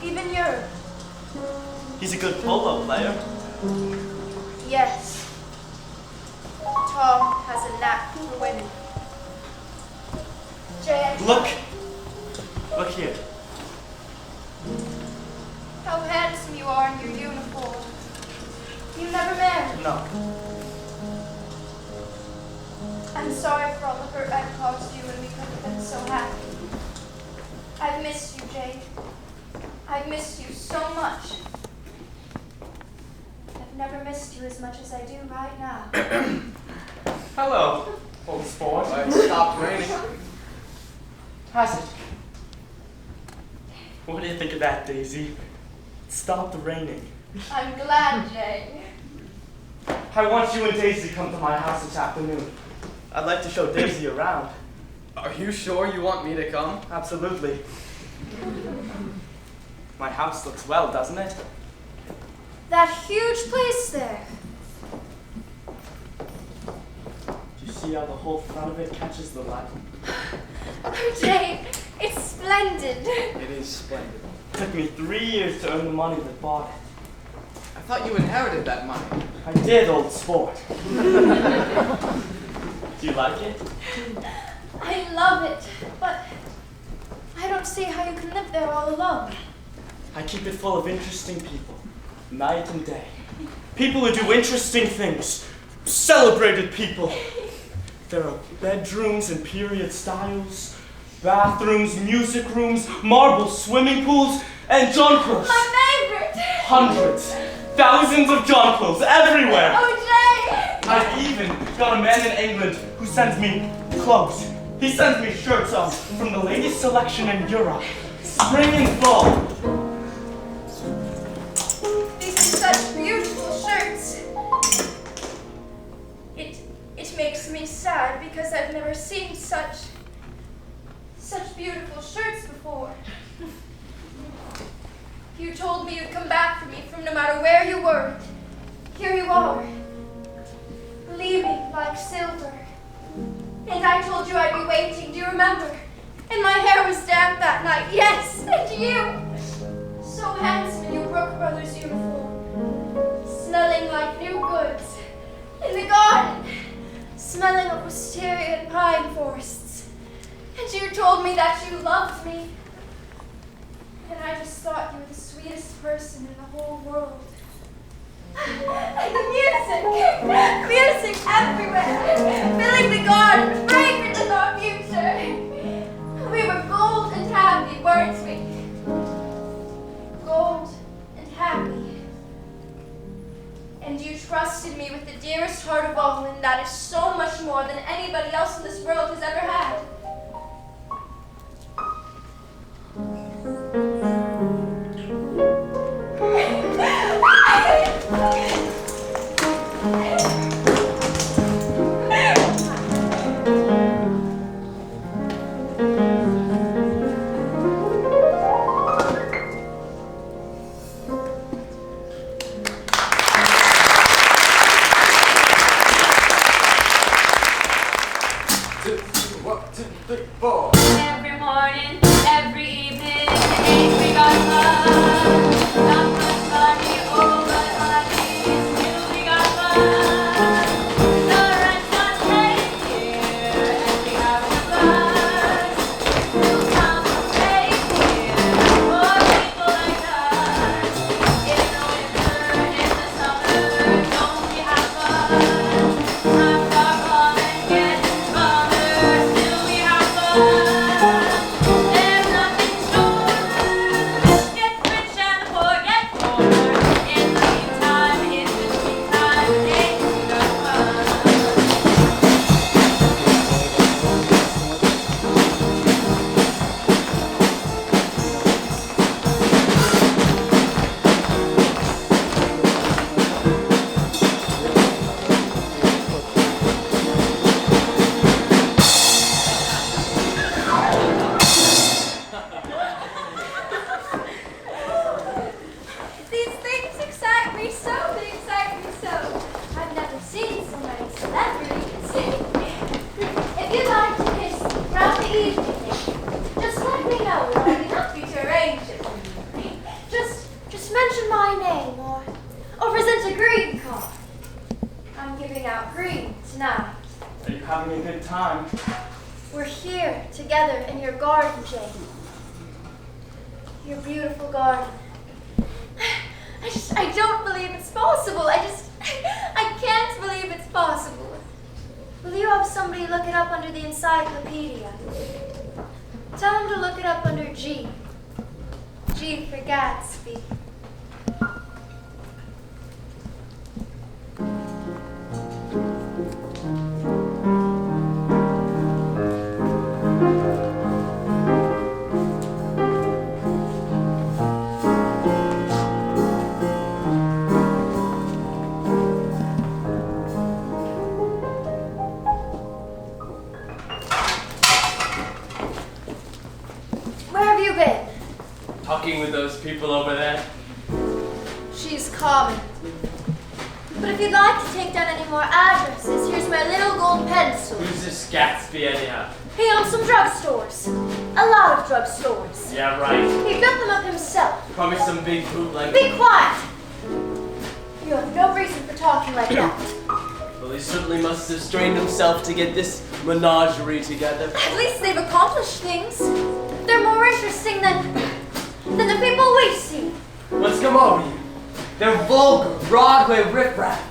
C: Even Europe.
H: He's a good polo player.
C: Yes. Tom has a knack for women. Jay,
H: Look here.
C: how handsome you are in your uniform. You never married.
H: No.
C: I'm sorry for all the hurt I've caused you when we could have been so happy. I've missed you, Jay. I've missed you so much. I've never missed you as much as I do right now.
H: Hello, old sport.
B: It stopped raining.
H: Has it? What do you think of that, Daisy? It stopped raining.
C: I'm glad, Jay.
H: I want you and Daisy to come to my house this afternoon. I'd like to show Daisy around.
B: Are you sure you want me to come?
H: Absolutely. My house looks well, doesn't it?
C: That huge place there.
H: Do you see how the whole front of it catches the light?
C: Oh, Jay, it's splendid.
B: It is splendid.
H: It took me 3 years to earn the money that bought it.
B: I thought you inherited that money.
H: I did, old sport. Do you like it?
C: I love it, but I don't see how you can live there all alone.
H: I keep it full of interesting people, night and day. People who do interesting things. Celebrated people. There are bedrooms in period styles, bathrooms, music rooms, marble swimming pools, and jonquils.
C: My favorite!
H: Hundreds, thousands of jonquils everywhere.
C: Oh, Jay!
H: I've even got a man in England who sends me clothes. He sends me shirts from the latest selection in Europe. Spring and fall.
C: These are such beautiful shirts. It makes me sad because I've never seen such beautiful shirts before. You told me you'd come back for me from no matter where you were. Here you are, gleaming like silver. And I told you I'd be waiting, do you remember? And my hair was damp that night, yes, and you! So handsome in your Brooke Brothers uniform, smelling like new goods. In the garden, smelling of wisteria and pine forests. And you told me that you loved me. And I just thought you were the sweetest person in the whole world. Music! Music everywhere! Filling the garden, fragrant with our future! We were gold and happy, weren't we? Gold and happy. And you trusted me with the dearest heart of all, and that is so much more than anybody else in this world has ever had.
D: Every morning, every evening, we got love. Not much money, oh, but honey, still we got love. The rent's not paid here, and we have the buzz. Still time to pay here for people like us. In the winter, in the summer, don't we have fun? Times are calm and getting calmer, still we have fun. There's nothing shorter. Get rich and the poor get poorer. In the meantime, in between time, ain't we got fun?
C: These things excite me so, they excite me so. I've never seen so many celebrities. If you'd like to kiss me throughout the evening, just let me know and I'll be happy to arrange it. Just mention my name or present a green card. I'm giving out green tonight.
H: Are you having a good time?
C: We're here together in your garden, Jane. Your beautiful garden. I don't believe it's possible. I can't believe it's possible. Will you have somebody look it up under the encyclopedia? Tell them to look it up under G. G for Gatsby. Where have you been?
E: Talking with those people over there.
C: She's common. But if you'd like to take down any more addresses, here's my little gold pencil.
E: Who's this Gatsby anyhow?
C: He owns some drugstores. A lot of drugstores.
E: Yeah, right.
C: He built them up himself.
E: Probably some big bootleg.
C: Be quiet! You have no reason for talking like that.
E: Well, he certainly must have strained himself to get this menagerie together.
C: At least they've accomplished things. They're more interesting than the people we see.
E: What's come over you? They're vulgar, Broadway riffraff.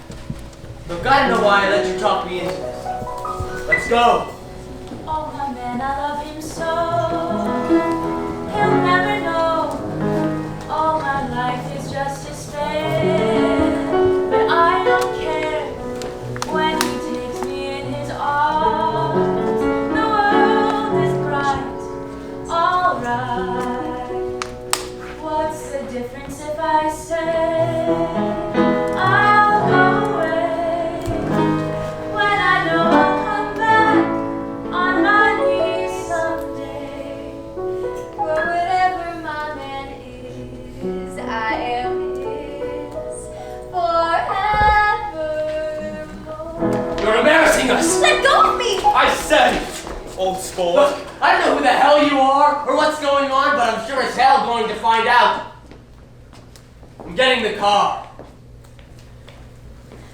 E: Look, I don't know why I let you talk me into this. Let's go.
D: Oh, my man, I love him so. He'll never know. All my life is just a spare. But I don't care when he takes me in his arms. The world is bright, all right. What's the difference if I say I'll go away when I know I'll come back on my knees someday? For whatever my man is, I am his forevermore.
E: You're embarrassing us.
C: Let go of me!
H: I said it, old sport.
E: Look, I don't know who the hell you are or what's going on, but I'm sure as hell going to find out. I'm getting the car.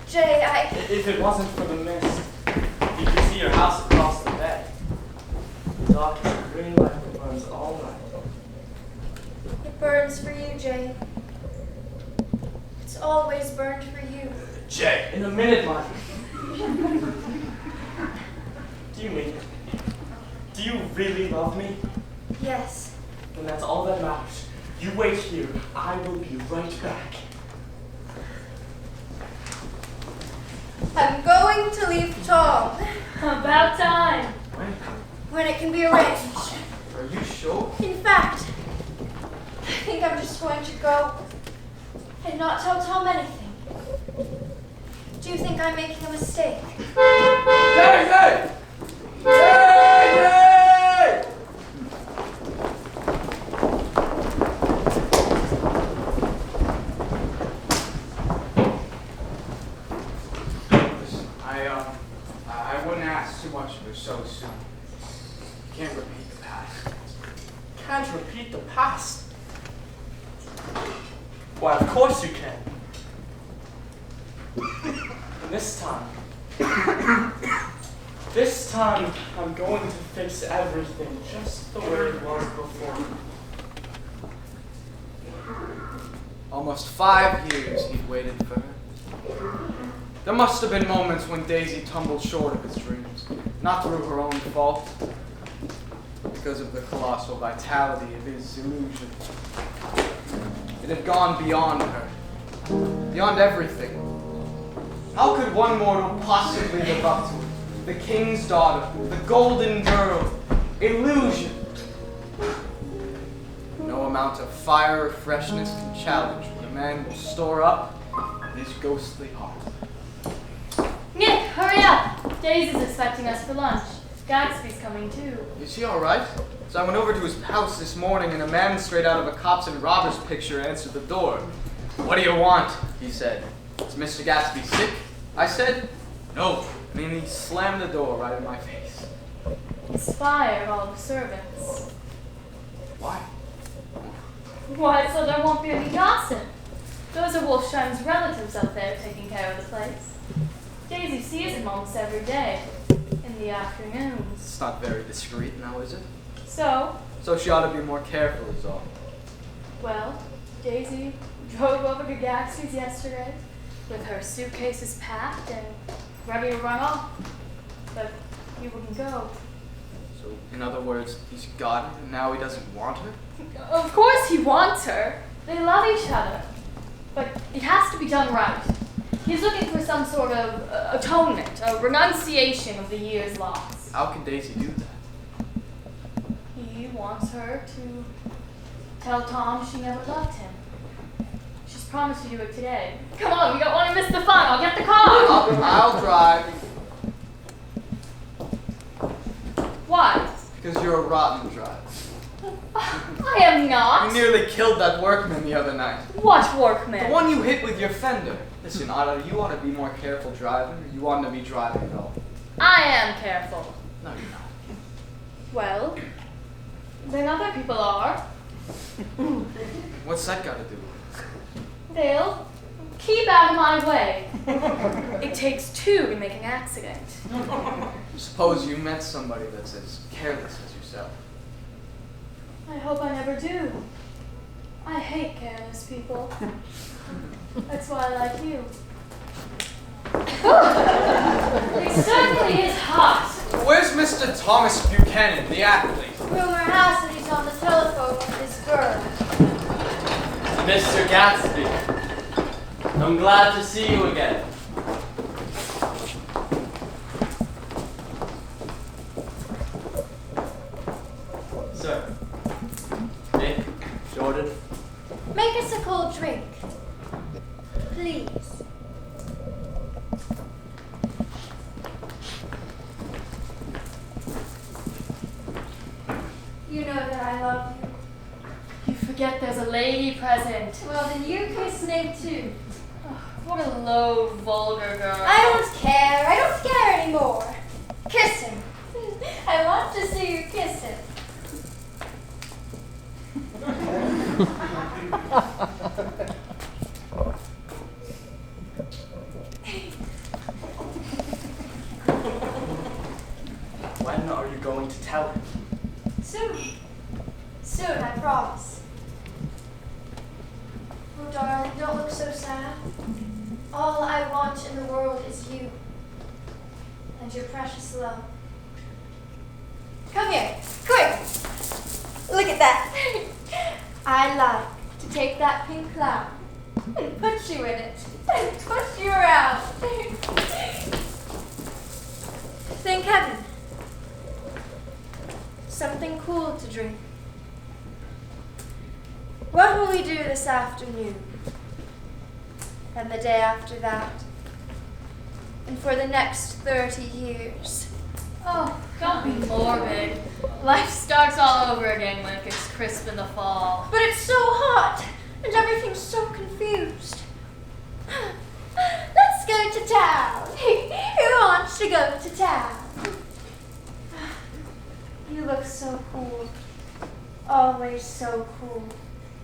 C: Jay,
H: If it wasn't for the mist, you could see your house across the bay. Dark as a green light that burns all night.
C: it Jay. It's always burned for you.
H: Jay, in a minute, Mike. Do you mean it? Do you really love me?
C: Yes.
H: Then that's all that matters. You wait here. I will be right back.
C: I'm going to leave Tom.
D: About time.
C: When it can be arranged.
B: Are you sure?
C: In fact, I think I'm just going to go and not tell Tom anything. Do you think I'm making a mistake?
H: Daisy! Daisy!
B: I wouldn't ask too much of her so soon. Can't repeat the past.
H: Can't repeat the past. Why, of course you can. And this time, I'm going to fix everything just the way it was before.
B: Almost 5 years he'd waited for her. There must have been moments when Daisy tumbled short of his dreams, not through her own fault, because of the colossal vitality of his illusion. It had gone beyond her, beyond everything. How could one mortal possibly live up to it? The king's daughter, the golden girl, illusion. No amount of fire or freshness can challenge what a man will store up in his ghostly heart.
D: Nick, hurry up! Daisy's expecting us for lunch. Gatsby's coming too.
B: Is he all right? So I went over to his house this morning and a man straight out of a cops and robbers picture answered the door. What do you want? He said. Is Mr. Gatsby sick? I said, no. And then he slammed the door right in my face.
D: He's fired all the servants.
B: Why?
D: Why, so there won't be any gossip. Those are Wolfsheim's relatives up there taking care of the place. Daisy sees him almost every day, in the afternoons.
B: It's not very discreet now, is it?
D: So,
B: So she ought to be more careful is all.
D: well, Daisy drove over to Gatsby's yesterday with her suitcases packed and ready to run off. But he wouldn't go.
B: So, in other words, he's got her and now he doesn't want her?
D: Of course he wants her. They love each other. But it has to be done right. He's looking for some sort of atonement, a renunciation of the years lost.
B: How can Daisy do that?
D: He wants her to tell Tom she never loved him. She's promised to do it today. Come on, we don't want to miss the fun. I'll get the car.
B: I'll drive.
D: Why?
B: Because you're a rotten driver.
D: I am not.
B: You nearly killed that workman the other night.
D: What workman?
B: The one you hit with your fender. Listen, Otto, you ought to be more careful driving, or you oughtn't to be driving at all.
D: I am careful.
B: No, you're not.
D: Well, then other people are.
B: What's that got to do with it?
D: They'll keep out of my way. It takes two to make an accident.
B: Suppose you met somebody that's as careless as yourself.
D: I hope I never do. I hate careless people. That's why I like you. It certainly is hot.
B: Where's Mr. Thomas Buchanan, the athlete?
C: Rumor has it he's on the telephone with his girl.
E: Mr. Gatsby, I'm glad to see you again. Sir. Nick, Jordan.
C: Make us a cold drink. Please. You know that I love you.
D: You forget there's a lady present.
C: Well, then you kiss Nick too.
D: What a low, vulgar girl.
C: I don't care. I don't care anymore. Kiss him. I want to see you kiss him.
H: When are you going to tell him?
C: Soon. Soon, I promise. Oh, darling, don't look so sad. All I want in the world is you and your precious love. Come here, quick! Look at that. I like to take that pink cloud and put you in it and push you around. Thank heaven. Something cool to drink. What will we do this afternoon? And the day after that? And for the next 30 years?
D: Oh, don't be morbid. Life starts all over again when it gets crisp in the fall.
C: But it's so hot, and everything's so confused. Let's go to town. Who wants to go to town? You look so cool. Always so cool.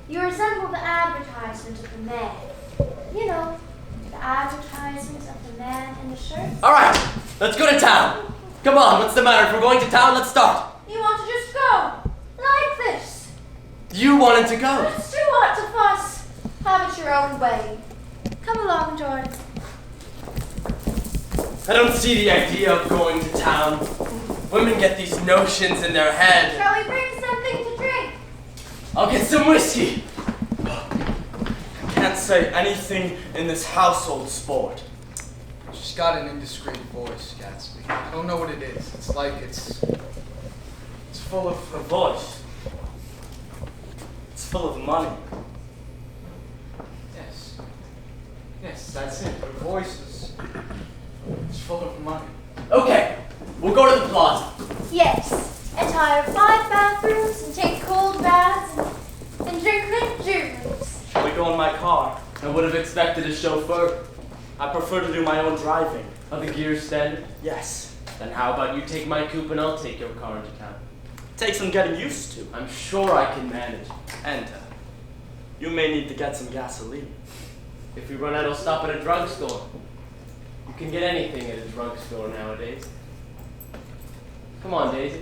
C: You resemble the advertisement of the man. You know, the advertisement of the man in the shirt.
E: All right, let's go to town. Come on, what's the matter? If we're going to town, let's start.
C: You want to just go, like this.
E: You wanted to go.
C: It's too hot to fuss. Have it your own way. Come along, Jordan.
E: I don't see the idea of going to town. Women get these notions in their head.
C: Shall we bring something to drink?
E: I'll get some whiskey.
H: Can't say anything in this household, sport.
B: She's got an indiscreet voice, Gatsby. I don't know what it is. It's like it's full of
H: Her voice. It's full of money.
B: yes. Yes, that's it. Her voice is it's full of money.
E: Okay, we'll go to the plaza.
C: Yes. And hire 5 bathrooms and take cold baths and drink mint juice.
H: Shall we go in my car?
E: I would have expected a chauffeur.
H: I prefer to do my own driving.
E: Are the gears standard?
H: Yes.
E: Then how about you take my coupe and I'll take your car into town?
H: Takes some getting used to.
E: I'm sure I can manage.
H: And you may need to get some gasoline.
E: If we run out, I'll stop at a drugstore. You can get anything at a drugstore nowadays. Come on, Daisy.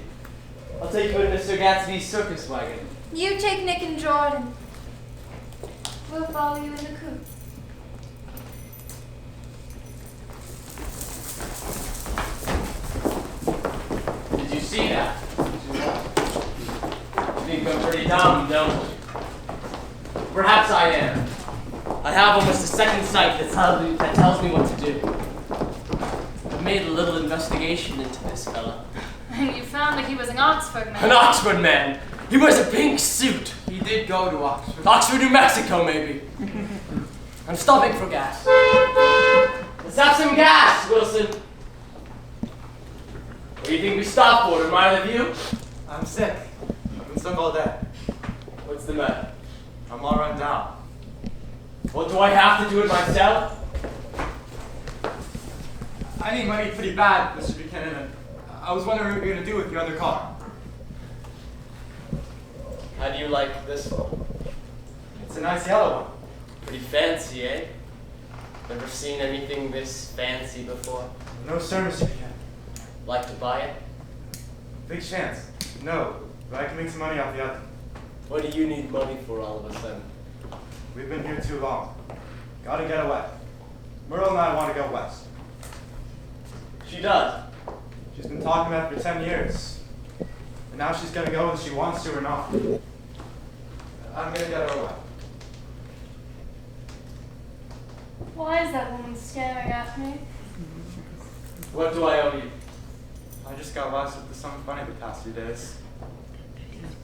E: I'll take you in Mr. Gatsby's circus wagon.
C: You take Nick and Jordan. We'll follow you in the coupe.
E: Did you see that? You think I'm pretty dumb, don't you? Perhaps I am. I have almost a second sight that tells me what to do. I've made a little investigation into this fella.
D: And you found that he was an Oxford man.
E: An Oxford man! He wears a pink suit!
B: He did go to Oxford.
E: Oxford, New Mexico, maybe. I'm stopping for gas. Let's have some gas, Wilson. What do you think we stop for? To admire the view?
F: I'm sick. I've been stuck all day.
E: What's the matter?
F: I'm all run down.
E: Well, do I have to do it myself?
F: I need money pretty bad, Mr. Buchanan, and I was wondering what you're going to do with your other car.
E: How do you like this one?
F: It's a nice yellow one.
E: Pretty fancy, eh? Never seen anything this fancy before.
F: No, sir, Mr. Buchanan.
E: Like to buy it?
F: Big chance. No, but I can make some money off the other.
E: What do you need money for all of a sudden?
F: We've been here too long. Gotta get away. Myrtle and I want to go west.
E: She does.
F: She's been talking about it for 10 years. And now she's gonna go whether she wants to or not. I'm gonna get her away.
D: Why is that woman staring at me?
E: What do I owe you?
F: I just got wised up to something funny the past few days.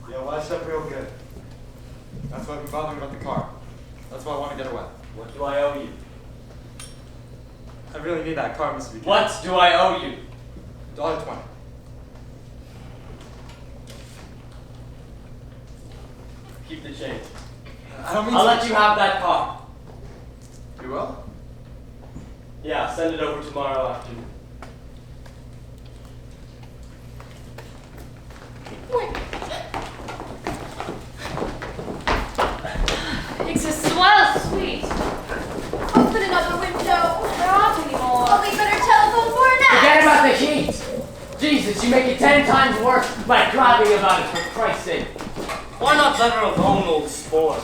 F: Yeah, wised up real good. That's why I've been bothering about the car. That's why I want to get away.
E: What do I owe you?
F: I really need that car, Mr. Buchanan.
E: What do I owe you?
F: $1.20.
E: Keep the change.
F: I don't mean
E: I'll
F: to-
E: let you have that car.
F: You will?
E: Yeah, send it over tomorrow afternoon.
D: It's a swell suite.
C: Open another window.
D: There aren't any more.
C: Well, we better telephone for an
E: Forget
C: act.
E: about the heat! Jesus, you make it 10 times worse by driving about it, for Christ's sake.
H: Why not let her alone, old sport?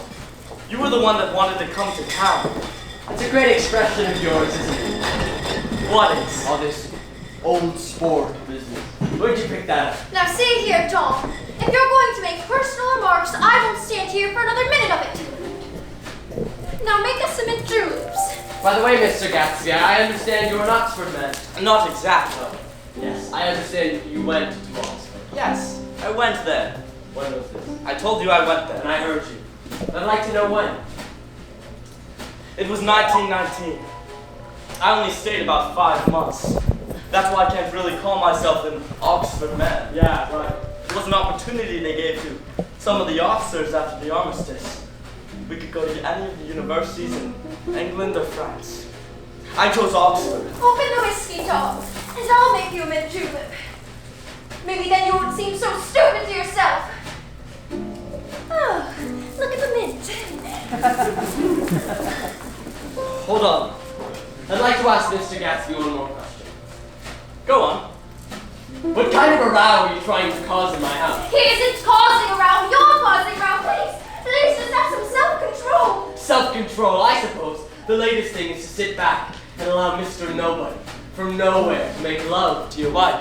H: You were the one that wanted to come to town.
E: It's a great expression of yours, isn't it?
H: What is?
E: All this old sport business. Where'd you pick that up?
C: Now see here, Tom. If you're going to make personal remarks, I won't stand here for another minute of it. Now make us some mint juleps.
E: By the way, Mr. Gatsby, I understand you're an Oxford man.
H: Not exactly.
E: Yes, I understand you went to Oxford.
H: Yes, I went there.
E: When was this?
H: I told you I went there.
E: And I heard you. But I'd like to know when.
H: It was 1919. I only stayed about 5 months. That's why I can't really call myself an Oxford man.
E: Yeah, right.
H: It was an opportunity they gave to some of the officers after the armistice. We could go to any of the universities in England or France. I chose Oxford.
C: Open the whiskey, Tom, and I'll make you a mint julep. Maybe then you won't seem so stupid to yourself. Oh, look at the mint.
H: Hold on.
E: I'd like to ask Mr. Gatsby one more question.
H: Go on.
E: What kind of a row are you trying to cause in my house?
C: He isn't causing a row, you're causing a row. Please just have some self-control.
E: Self-control, I suppose. The latest thing is to sit back and allow Mr. Nobody from nowhere to make love to your wife.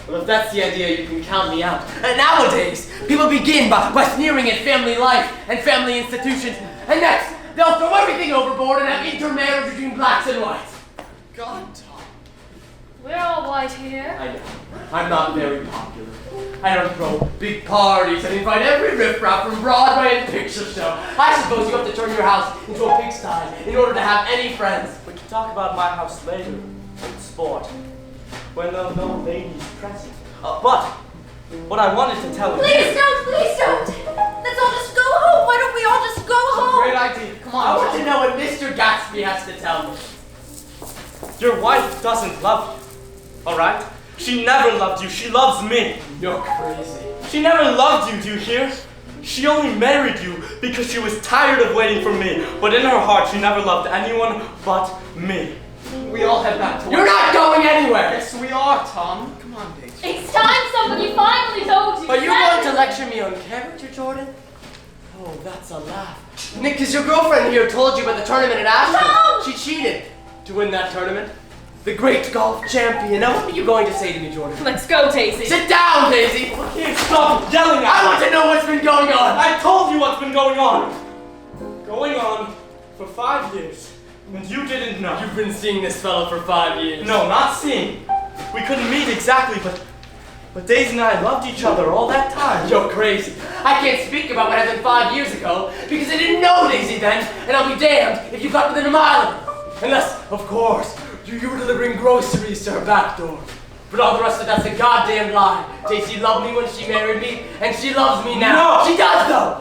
E: Well, if that's the idea, you can count me out. And nowadays, people begin by sneering at family life and family institutions, and next, they'll throw everything overboard and have intermarriage between blacks and whites.
B: God, Tom.
D: We're all white here.
E: I know. I'm not very popular. I don't throw big parties and invite every riffraff from Broadway and picture show. I suppose you have to turn your house into a pigsty in order to have any friends.
H: We can talk about my house later. In sport. When there are no ladies present. But what I wanted to tell you.
C: Please don't, please don't. Let's all just go home. Why don't we all just go home?
B: Great idea. Come on,
E: I want
B: Tom.
E: to know what Mr. Gatsby has to tell me.
H: Your wife doesn't love you. Alright? She never loved you. She loves me.
E: You're crazy.
H: She never loved you, do you hear? She only married you because she was tired of waiting for me. But in her heart, she never loved anyone but me.
B: We all head back to
E: You're not going anywhere!
B: Yes, we are, Tom. Come on, Daisy.
D: It's time somebody finally told you.
E: Are you going to lecture me on character, Jordan? Oh, that's a laugh. Nick, because your girlfriend here told you about the tournament at Ashton.
C: No!
E: She cheated to win that tournament. The great golf champion. Now, what were you going to say to me, Jordan?
D: Let's go, Daisy.
E: Sit down, Daisy!
H: I can't stop yelling at
E: I
H: you.
E: want to know what's been going on!
H: I told you what's been going on. Going on for 5 years. And you didn't know.
E: You've been seeing this fellow for 5 years.
H: No, not seeing. We couldn't meet exactly, but Daisy and I loved each other all that time.
E: You're crazy. I can't speak about what happened 5 years ago because I didn't know Daisy then, and I'll be damned if you got within a mile of her. Unless, of course, you were delivering groceries to her back door. But all the rest of that's a goddamn lie. Daisy loved me when she married me, and she loves me now.
H: No!
E: She does, though!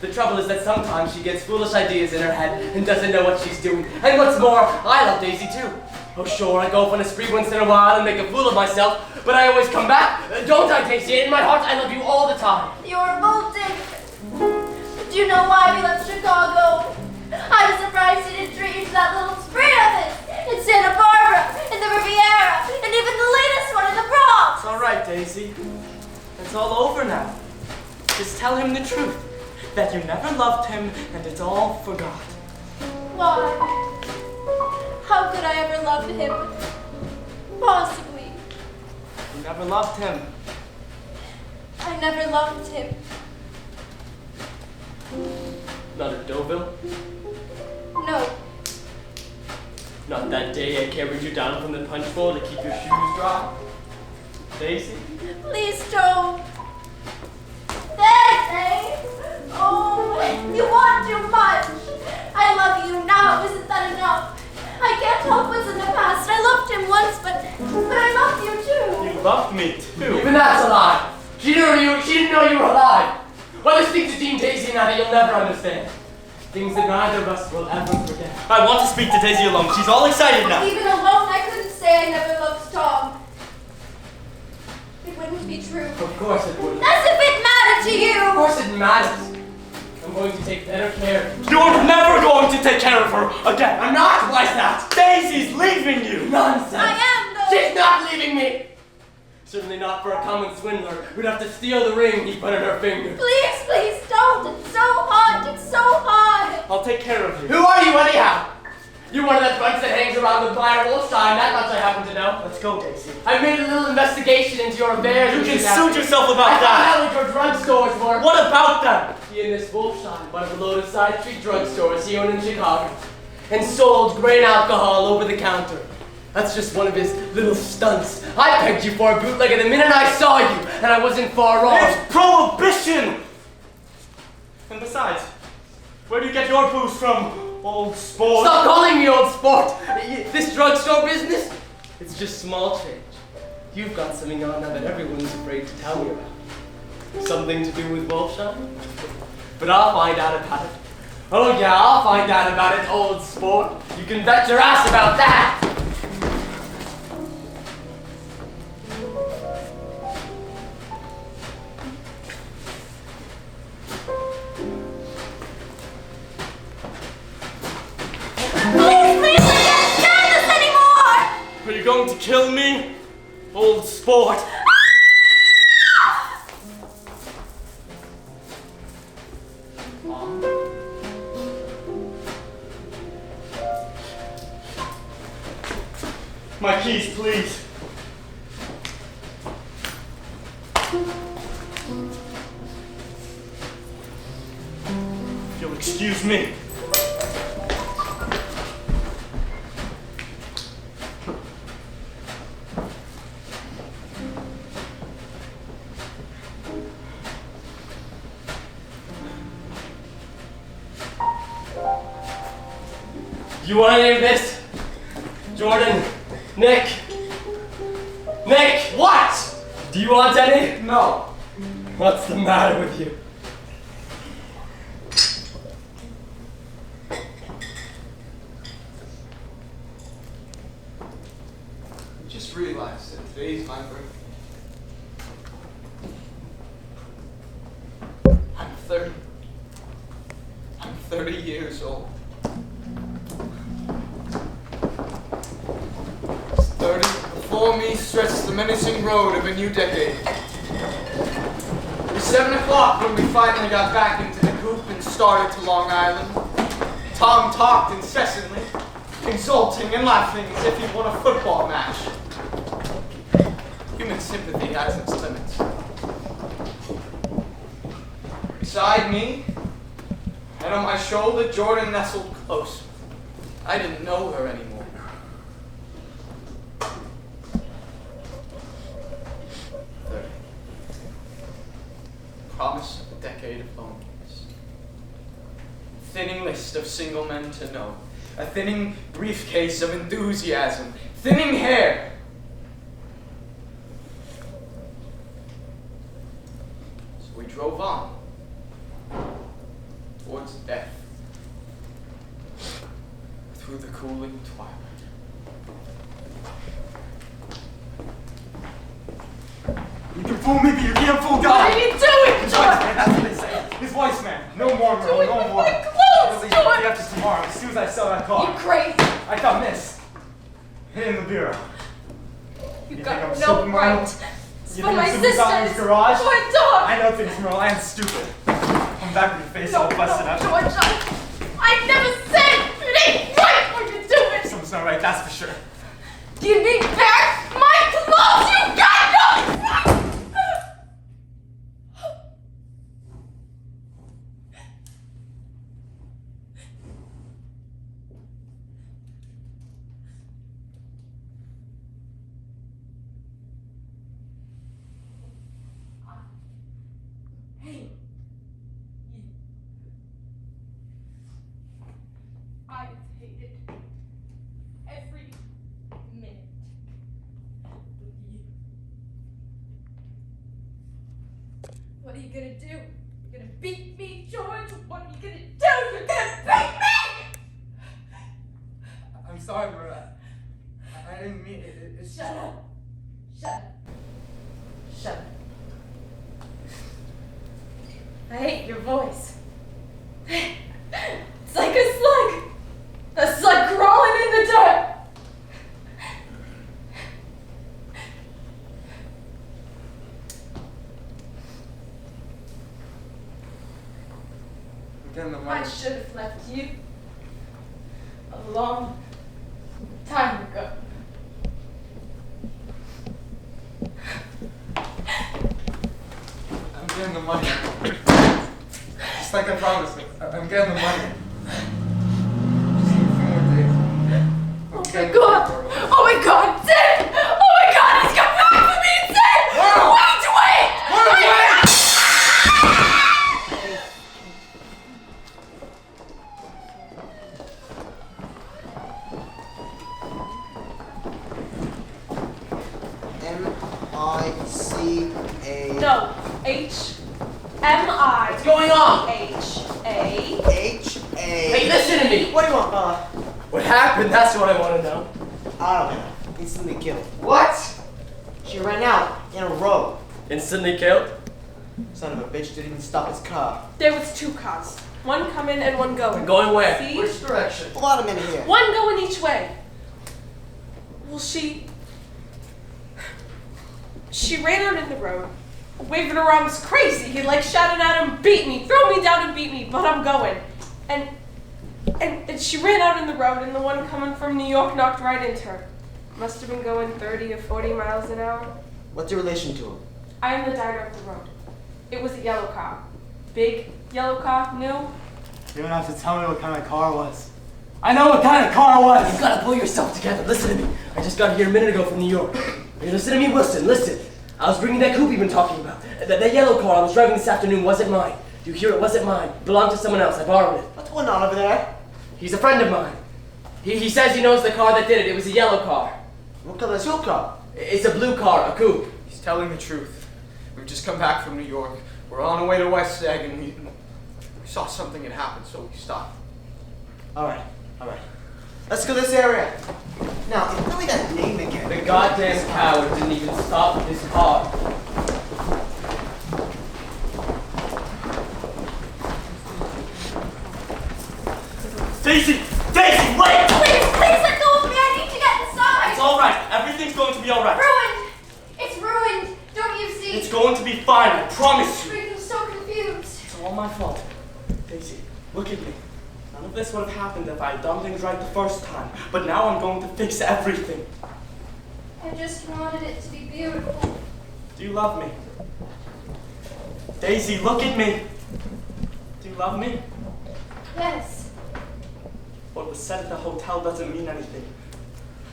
E: The trouble is that sometimes she gets foolish ideas in her head and doesn't know what she's doing. And what's more, I love Daisy too. Oh sure, I go off on a spree once in a while and make a fool of myself, but I always come back. Don't I, Daisy? In my heart, I love you all the time.
C: You're revolting. Do you know why we left Chicago? I was surprised you didn't treat you to that little spree of it. In Santa Barbara, in the Riviera, and even the latest one in the Bronx.
H: It's alright, Daisy. It's all over now. Just tell him the truth. That you never loved him and it's all forgot.
C: Why? How could I ever love him? Possibly.
H: You never loved him.
C: I never loved him.
E: Not at Deauville?
C: No.
E: Not that day I carried you down from the punch bowl to keep your shoes dry? Daisy?
C: Please don't. Daisy! Oh, you want too much. I love you now. Isn't that enough? I can't help what's in the past. I loved him once, but I love you too.
H: You loved me too.
E: Even that's a lie. She didn't know you were alive. Well, there's things between Daisy and I that you'll never understand. Things that neither of us will ever forget.
H: I want to speak to Daisy alone. She's all excited now.
C: Even alone, I couldn't say I never loved Tom. It wouldn't be true.
E: Of course it would.
C: As if it mattered to you.
E: Of course it matters. I'm going to take better care of you.
H: You're never going to take care of her again.
E: I'm not. Why's that?
H: Daisy's leaving you.
E: Nonsense.
C: I am, though.
E: She's not leaving me. Certainly not for a common swindler who'd have to steal the ring he put on her finger.
C: Please, please don't. It's so hot. It's so hot.
H: I'll take care of you.
E: Who are you anyhow? You're one of the drunks that hangs around with Blair Wolfstein, that much I happen to know.
H: Let's go, Daisy.
E: I made a little investigation into your affairs.
H: You can suit yourself about
E: I found
H: that.
E: out what your drugstores were.
H: What about them?
E: He and this Wolfstein, one of the Lotus Side Street drugstores he owned in Chicago, and sold grain alcohol over the counter. That's just one of his little stunts. I pegged you for a bootlegger the minute I saw you, and I wasn't far wrong.
H: It's prohibition! And besides, where do you get your booze from, old sport?
E: Stop calling me old sport! This drugstore business, it's just small change. You've got something on now that everyone's afraid to tell me about. Something to do with Wolfstein? But I'll find out about it. Oh yeah, I'll find out about it, old sport. You can bet your ass about that!
H: Are you going to kill me, old sport?
B: Mom?
H: My keys, please. If you'll excuse me.
E: You want any of this? Jordan? Nick? Nick! What? Do you want any?
B: No.
E: What's the matter with you?
B: I just realized that today's my birthday. I'm 30. I'm 30 years old. 30. Before me stretched the menacing road of a new decade. It was 7 o'clock when we finally got back into the coop and started to Long Island. Tom talked incessantly, exulting and laughing as if he'd won a football match. Human sympathy has its limits. Beside me, and on my shoulder, Jordan nestled close. I didn't know her anymore. 30. Promise of a decade of loneliness. Thinning list of single men to know. A thinning briefcase of enthusiasm. Thinning hair. So we drove on. Towards death. Through the cooling twilight.
F: You can fool me, but you can't fool God.
D: What are you doing,
F: His
D: George?
F: wife's man, that's what they say. His wife's man. No more, Merle,
D: Doing
F: no
D: with
F: more.
D: my clothes,
F: I'll leave
D: George.
F: the after tomorrow, as soon as I sell that car.
D: You crazy.
F: I found this. Hidden in the bureau.
D: You
F: think
D: got
F: I'm
D: no
F: stupid, Merle?
D: right. It's
F: You
D: for
F: think
D: my
F: I'm stupid about
D: sisters.
F: his garage?
D: For a dog.
F: I know things, Merle. I am stupid. I'm back with your face all busted up.
D: George, I never said it ain't right what you're doing.
F: Something's not right, that's for sure.
D: Give me back my clothes. You got no right. Hey. I hated every minute with you. What are you gonna do? You're gonna beat me, George? What are you gonna do? You're gonna beat me!
F: I'm sorry, Merle. I didn't mean it. It's
D: Shut up. Shut up. Shut up. I hate your voice. It's like a slug. A slug crawling in the dirt.
F: getting the
J: I
F: money.
J: should have left you a long time ago.
F: I'm getting the money. Just like I promised. I'm getting the money. Just a few more days.
J: Oh my god! Oh my god! Sid! Oh my god! He's come back for me! Sid! Wait!
G: M-I-C-A...
J: No. H-M-I...
E: What's going on?
J: H-A...
G: H-A...
E: Hey, listen to me!
G: What do you want, fella?
E: What happened? That's what I want to know.
G: I don't know. Instantly killed.
E: What?
G: She ran out in a row.
E: Instantly killed?
G: Son of a bitch didn't even stop his car.
J: There was 2 cars. One coming and one going.
E: Going where?
J: See?
E: Which direction?
G: A lot of men here.
J: One going each way. Well, she ran out in the road, waving her arms crazy. He like shouted at him, beat me, throw me down and beat me, but I'm going. And she ran out in the road, and the one coming from New York knocked right into her. Must have been going 30 or 40 miles an hour.
G: What's your relation to him?
J: I am the diner of the road. It was a yellow car. Big yellow car, new.
F: You don't have to tell me what kind of car it was. I know what kind of car it was!
E: You gotta pull yourself together. Listen to me. I just got here a minute ago from New York. Hey, listen to me, Wilson. Listen. I was bringing that coupe you've been talking about. That yellow car I was driving this afternoon wasn't mine. Do you hear it? Wasn't mine. It belonged to someone else. I borrowed it.
G: What's going on over there?
E: He's a friend of mine. He says he knows the car that did it. It was a yellow car.
G: What color is your car?
E: It's a blue car, a coupe.
B: He's telling the truth. We've just come back from New York. We're on our way to West Egg, and we saw something had happened, so we stopped.
G: Alright. Let's go this area. Now, tell me that name again.
E: The goddamn coward didn't even stop his car.
H: Daisy! Daisy, wait!
C: Please let go of me. I need to get inside.
H: It's alright. Everything's going to be alright.
C: Ruined. It's ruined. Don't you see?
H: It's going to be fine, I promise you.
C: I'm so confused.
H: It's all my fault. Daisy, look at me. None of this would have happened if I had done things right the first time. But now I'm going to fix everything.
C: I just wanted it to be beautiful.
H: Do you love me? Daisy, look at me. Do you love me?
C: Yes.
H: What was said at the hotel doesn't mean anything.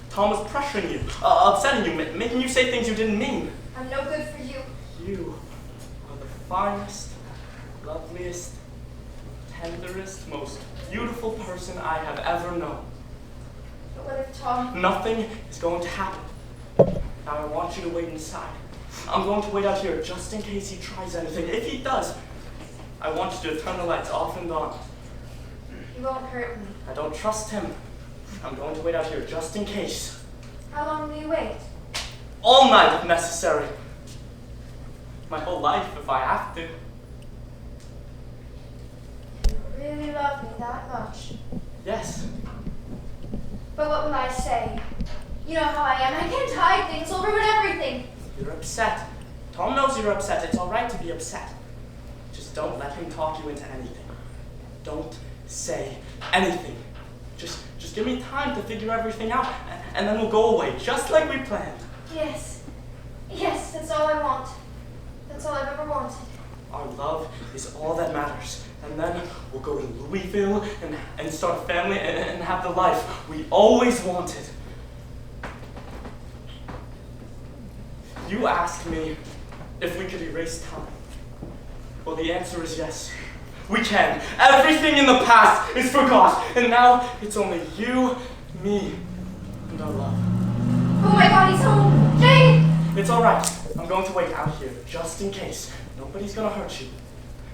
H: Tom was pressuring you, upsetting you, making you say things you didn't mean.
C: I'm no good for you.
H: You are the finest, loveliest, tenderest, most beautiful person I have ever known.
C: But what if Tom...
H: Nothing is going to happen. Now I want you to wait inside. I'm going to wait out here just in case he tries anything. If he does, I want you to turn the lights off and on.
C: He won't hurt me.
H: I don't trust him. I'm going to wait out here just in case.
C: How long will you wait?
H: All night if necessary. My whole life if I have to.
C: You really love me that much.
H: Yes.
C: But what will I say? You know how I am. I can't hide things. I'll ruin everything.
H: You're upset. Tom knows you're upset. It's all right to be upset. Just don't let him talk you into anything. Don't say anything. Just give me time to figure everything out, and then we'll go away, just like we planned.
C: Yes. Yes, that's all I want. That's all I've ever wanted.
H: Our love is all that matters. And then we'll go to Louisville and start a family and have the life we always wanted. You asked me if we could erase time. Well, the answer is yes. We can. Everything in the past is forgot. And now it's only you, me, and our love.
C: Oh my God, he's home. Jane!
H: It's all right. I'm going to wait out here just in case. Nobody's gonna hurt you.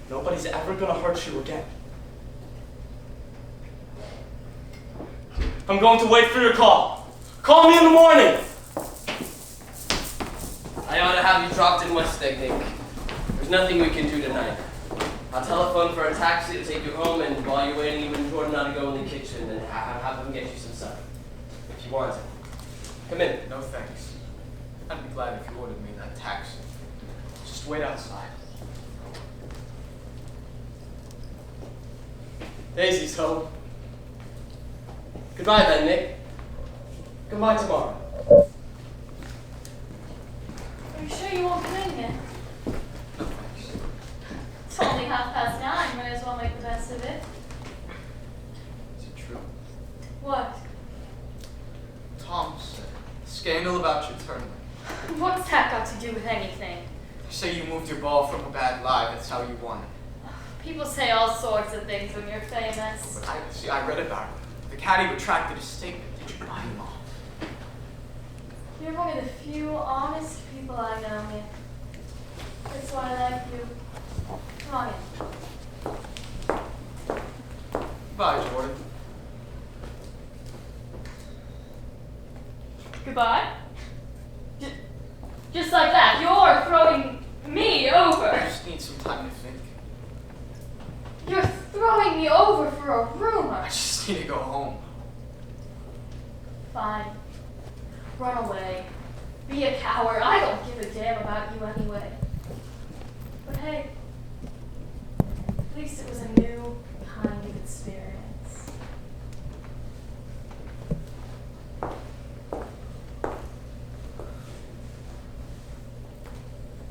H: Nobody's ever gonna hurt you again. I'm going to wait for your call. Call me in the morning.
E: I ought to have you dropped in West Egg, Nick. There's nothing we can do tonight. I'll telephone for a taxi to take you home, and while you're waiting, you and Jordan ought to go in the kitchen and have them get you some supper. If you want it. Come in.
B: No thanks. I'd be glad if you ordered me that taxi. Just wait outside.
E: Daisy's home. Goodbye then, Nick. Goodbye tomorrow.
D: Are you sure you won't come in yet? It's only 9:30. Might as well make the best of it.
B: Is it true?
D: What?
B: Tom's scandal about your tournament.
D: What's that got to do with anything?
B: You say you moved your ball from a bad lie. That's how you won it.
D: People say all sorts of things when you're famous.
B: But I read about it. The caddy retracted his statement. Did you buy him all?
D: You're one of the few honest people I know, Nick. That's why I like you. Come on in.
B: Bye, Jordan.
D: Goodbye. Just like that, you're throwing me over.
B: I just need some time to think.
D: You're throwing me over for a rumor.
B: I just need to go home.
D: Fine. Run away. Be a coward. I don't give a damn about you anyway. But hey, at least it was a new kind of experience.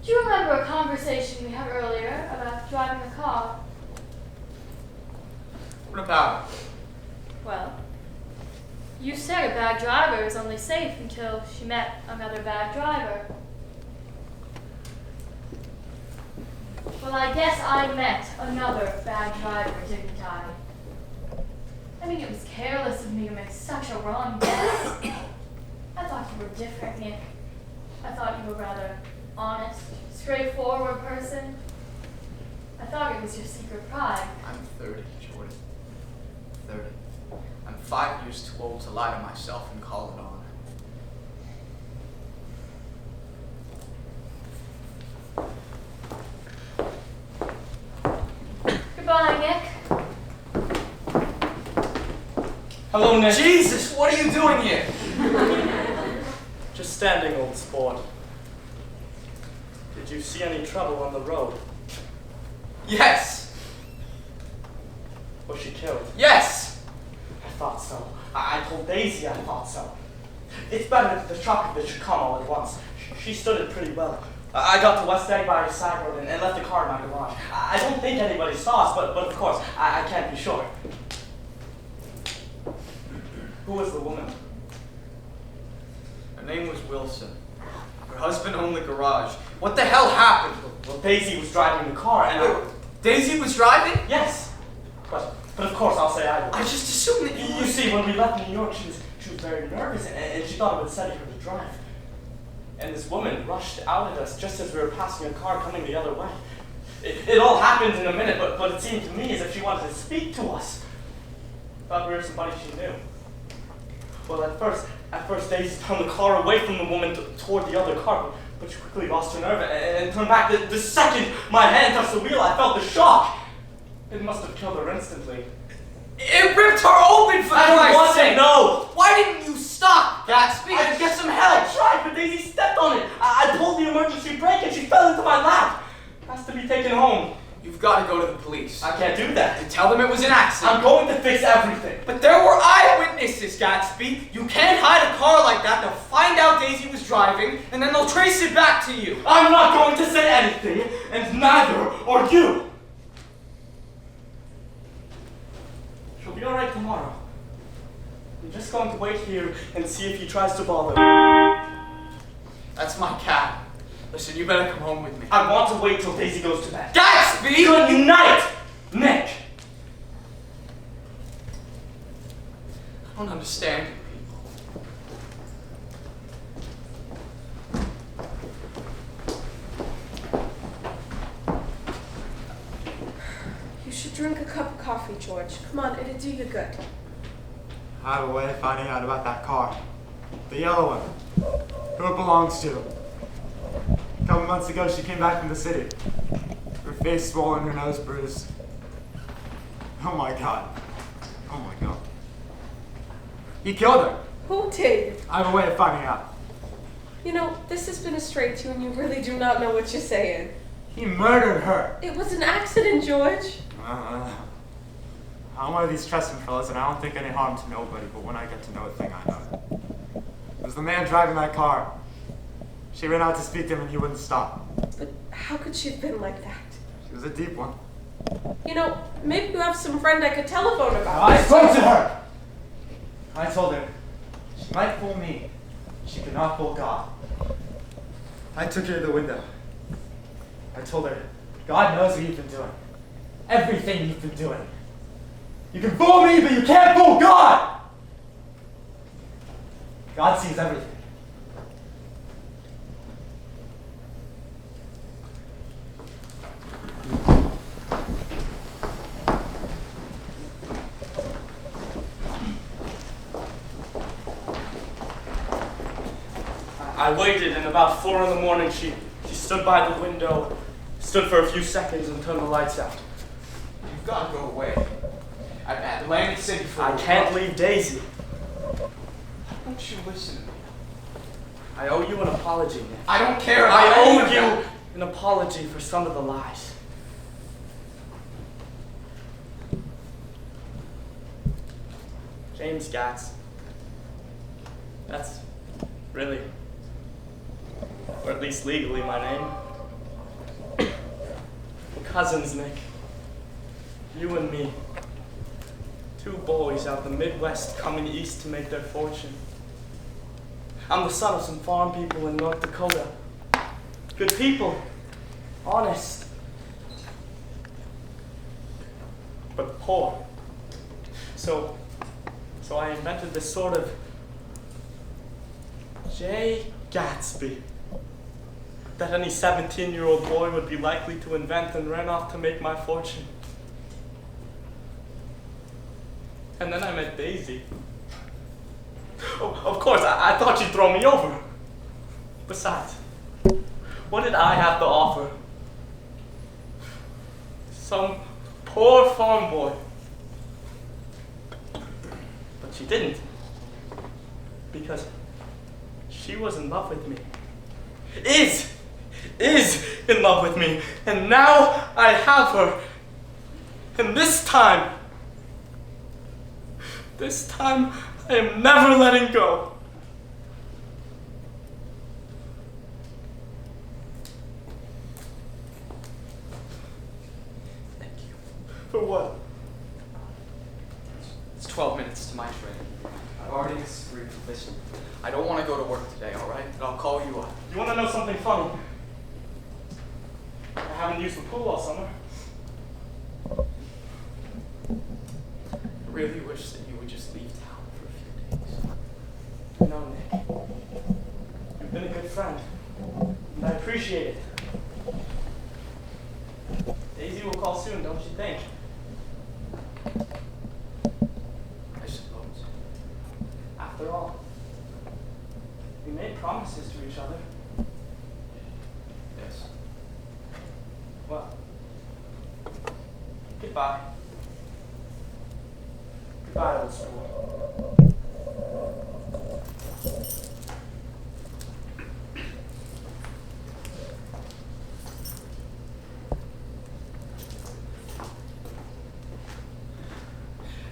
D: Do you remember a conversation we had earlier about driving a car?
B: What about it?
D: Well, you said a bad driver is only safe until she met another bad driver. Well, I guess I met another bad driver, didn't I? I mean, it was careless of me to make such a wrong guess. I thought you were different, Nick. I thought you were rather honest, straightforward person. I thought it was your secret pride.
B: I'm 30, Jordan. 30. I'm 5 years too old to lie to myself and call it on.
D: Goodbye, Nick.
E: Hello, Nick.
B: Jesus, what are you doing here?
H: Just standing, old sport. Did you see any trouble on the road?
B: Yes.
H: Was she killed?
B: Yes.
H: I thought so. I told Daisy I thought so. It's better that the truck that should come all at once. She stood it pretty well. I got to West Egg by a side road and left the car in my garage. I don't think anybody saw us, but of course, I can't be sure. Who was the woman?
B: Her name was Wilson. Her husband owned the garage. What the hell happened?
H: Well, Daisy was driving the car and
B: Daisy was driving?
H: Yes. But of course I'll say I was.
B: I just assumed that
H: You see, when we left New York, she was very nervous and she thought it would set her to drive. And this woman rushed out at us just as we were passing a car coming the other way. It all happened in a minute, but it seemed to me as if she wanted to speak to us. Thought we were somebody she knew. Well, at first Daisy turned the car away from the woman toward the other car, but she quickly lost her nerve and turned back. The second my hand touched the wheel, I felt the shock. It must have killed her instantly.
B: It ripped her open for Christ's sake!
H: No!
B: Why didn't you stop, Gatsby, and get some help?
H: I tried, but Daisy stepped on it. I pulled the emergency brake and she fell into my lap. Has to be taken home.
B: You've got to go to the police.
H: I can't do that.
B: And tell them it was an accident.
H: I'm going to fix everything.
B: But there were eyewitnesses, Gatsby. You can't hide a car like that. They'll find out Daisy was driving, and then they'll trace it back to you.
H: I'm not going to say anything, and neither are you. She'll be alright tomorrow. I'm just going to wait here and see if he tries to bother me.
B: That's my cat. Listen, you better come home with me.
H: I want to wait till Daisy goes to bed.
B: Gatsby!
H: Good night, Nick!
B: I don't understand
J: You should drink a cup of coffee, George. Come on, it'll do you good.
F: I have a way of finding out about that car. The yellow one. Who it belongs to. A couple months ago, she came back from the city. Her face swollen, her nose bruised. Oh my god. Oh my god. He killed her.
J: Who did?
F: I have a way of finding out.
J: You know, this has been a stray to you and you really do not know what you're saying.
F: He murdered her.
J: It was an accident, George.
F: I'm one of these trusting fellas, and I don't think any harm to nobody, but when I get to know a thing, I know it. It was the man driving that car. She ran out to speak to him, and he wouldn't stop.
J: But how could she have been like that?
F: She was a deep one.
J: You know, maybe you have some friend I could telephone about.
F: I spoke to her! I told her, she might fool me. She could not fool God. I took her to the window. I told her, God knows what you've been doing. Everything you've been doing. You can fool me, but you can't fool God! God sees everything.
H: I waited, and about 4 in the morning, she stood by the window, stood for a few seconds, and turned the lights out.
B: You've got to go away. I've had Atlantic City for
H: I can't leave Daisy.
B: Why don't you listen to me?
H: I owe you an apology, Nick.
B: I don't care about
H: I
B: any
H: owe
B: of
H: you
B: that.
H: an apology for some of the lies. James Gatz. That's really, or at least legally, my name. We're cousins, Nick. You and me. 2 boys out in the Midwest coming east to make their fortune. I'm the son of some farm people in North Dakota. Good people. Honest. But poor. So I invented this sort of J. Gatsby that any 17-year-old boy would be likely to invent, and ran off to make my fortune. And then I met Daisy. Oh, of course, I thought you'd throw me over. Besides, what did I have to offer? Some poor farm boy. But she didn't. Because she was in love with me. Is in love with me. And now I have her. And this time I am never letting go.
B: Thank you.
H: For what?
B: It's 12 minutes to my train. I've already disagreed. Listen, I don't want to go to work today, all right? And I'll call you up.
H: You want to know something funny? I haven't used the pool all summer.
B: I really wish that you would just leave town for a few days.
H: You know, Nick, you've been a good friend, and I appreciate it. Daisy will call soon, don't you think?
B: I suppose.
H: After all, we made promises to each other.
B: Yes.
H: Well, goodbye. Goodbye, old school.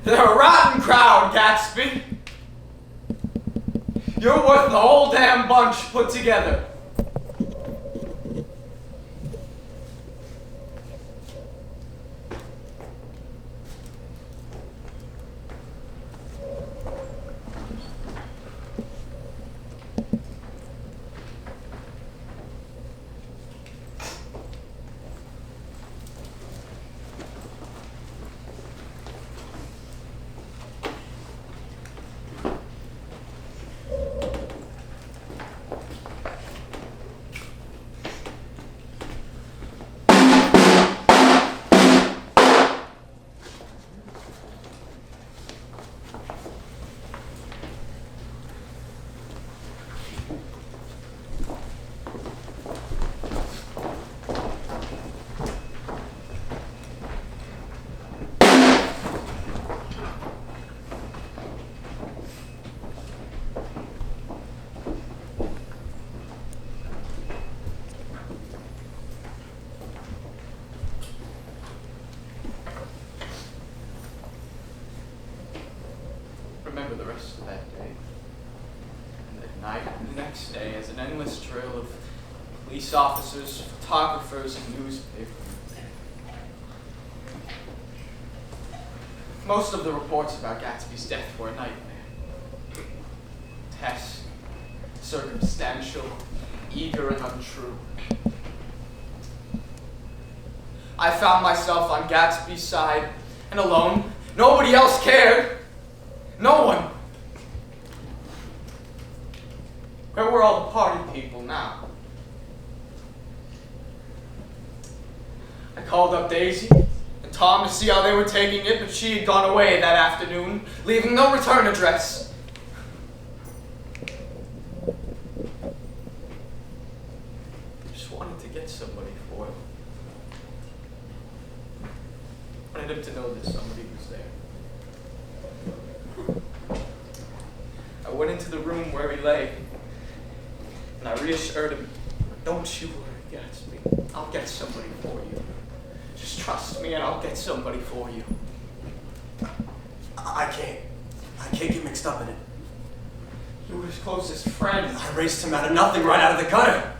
B: They're a rotten crowd, Gatsby. You're worth the whole damn bunch put together. remember the rest of that day. And that night and the next day as an endless trail of police officers, photographers, and newspapers. Most of the reports about Gatsby's death were a nightmare. Test, circumstantial, eager, and untrue. I found myself on Gatsby's side and alone. Nobody else cared. No one. Where were all the party people now? I called up Daisy and Tom to see how they were taking it, but she had gone away that afternoon, leaving no return address. I just wanted to get somebody for him. I wanted him to know that somebody was there. I went into the room where he lay, and I reassured him, "Don't you worry, Gatsby. I'll get somebody for you. Just trust me and I'll get somebody for you."
I: I can't get mixed up in it.
B: You were his closest friend.
I: I raised him out of nothing, right out of the gutter.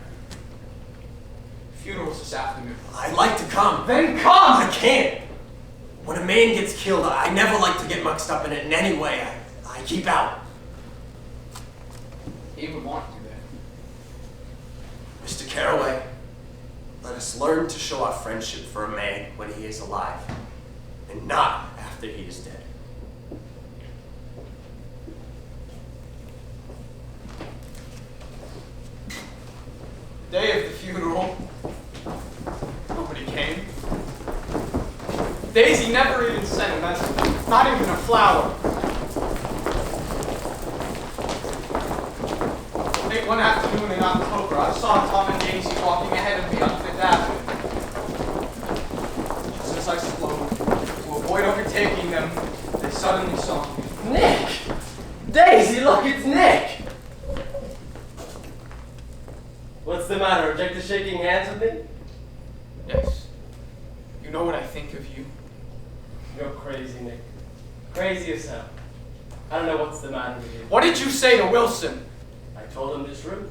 B: Funeral's this afternoon.
I: I'd like to come.
B: Then come!
I: I can't. When a man gets killed, I never like to get mixed up in it in any way. I keep out.
B: He would want you there.
I: Mr. Carraway, let us learn to show our friendship for a man when he is alive, and not after he is dead.
B: The day of the funeral, nobody came. Daisy never even sent a message, not even a flower. Late one afternoon in October, I saw Tom and Daisy walking ahead of me on Fifth Avenue. Just as I slowed to avoid overtaking them, they suddenly saw me.
E: Nick! Daisy, look, it's Nick! What's the matter? Object to shaking hands with me?
B: Yes. You know what I think of you.
E: You're crazy, Nick. Crazy as hell. I don't know what's the matter with you.
B: What did you say to Wilson?
E: I told him just rude.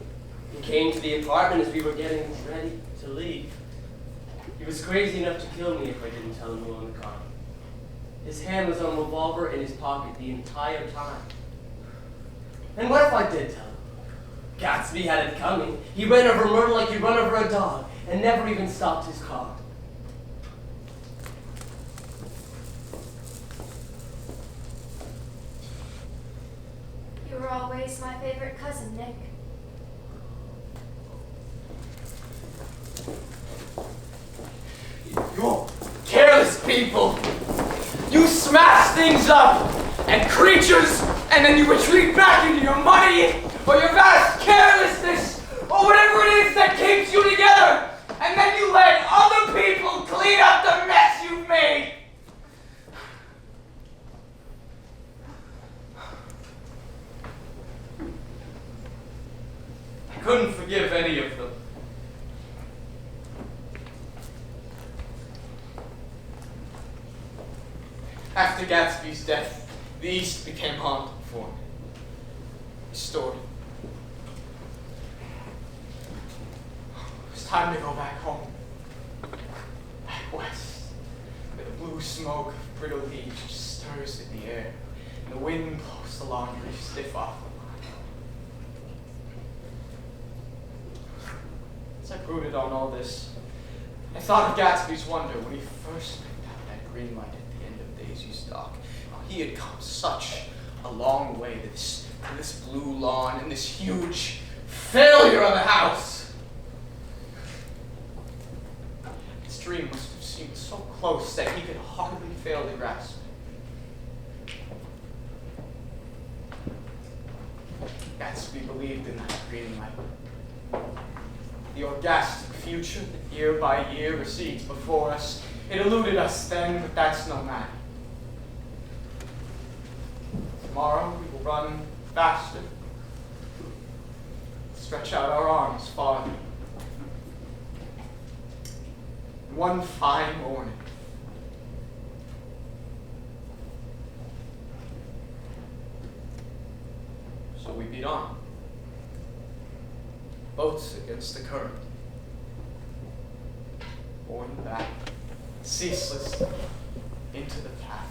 E: He came to the apartment as we were getting ready to leave. He was crazy enough to kill me if I didn't tell him who owned the car. His hand was on a revolver in his pocket the entire time. And what if I did tell him? Gatsby had it coming. He ran over murder like he'd run over a dog, and never even stopped his car.
C: You were always my favorite cousin, Nick.
B: You careless people! You smash things up and creatures, and then you retreat back into your money or your vast carelessness or whatever it is that keeps you together, and then you let other people clean up the mess you've made. I couldn't forgive any of them. After Gatsby's death, the East became haunted for me. Restored. It was time to go back home. Back west, where the blue smoke of brittle leaves just stirs in the air, and the wind blows the laundry stiff off the line. As I brooded on all this, I thought of Gatsby's wonder when he first picked out that green light at the end of Daisy's dock. He had come such a long way to this blue lawn and this huge failure of a house. His dream must have seemed so close that he could hardly fail to grasp it. Gatsby believed in that green light. The orgastic future that year by year recedes before us. It eluded us then, but that's no matter. Tomorrow we will run faster, stretch out our arms farther. One fine morning,
E: lead on. Boats against the current. Borne back ceaselessly into the past.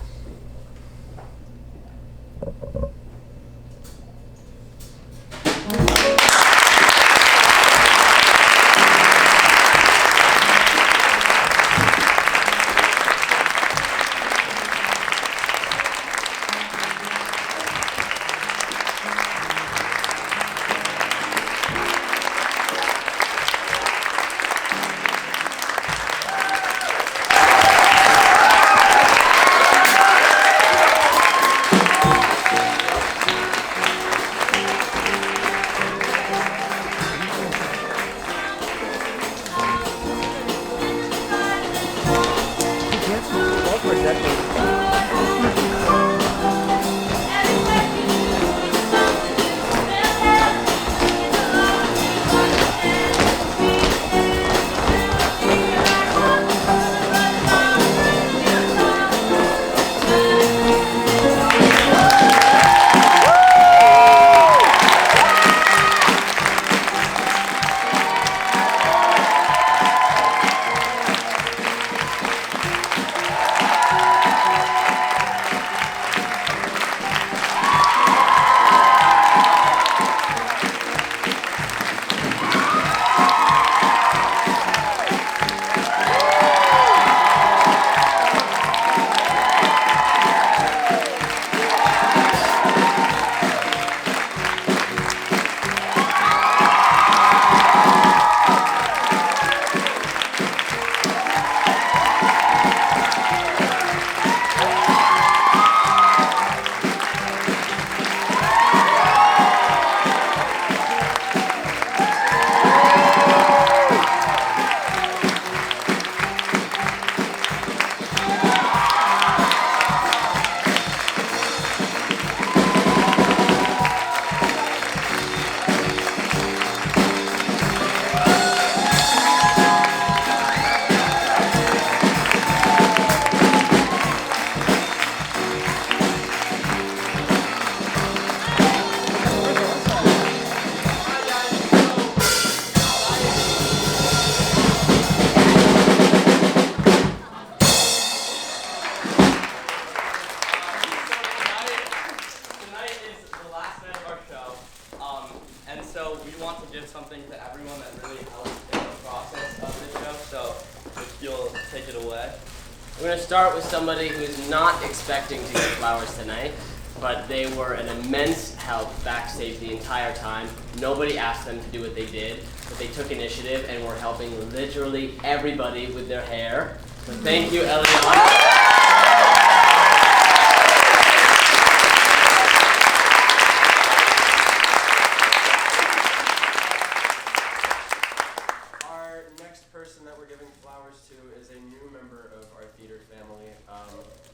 E: We're going to start with somebody who's not expecting to get flowers tonight, but they were an immense help backstage the entire time. Nobody asked them to do what they did, but they took initiative and were helping literally everybody with their hair. So thank you, Eliana.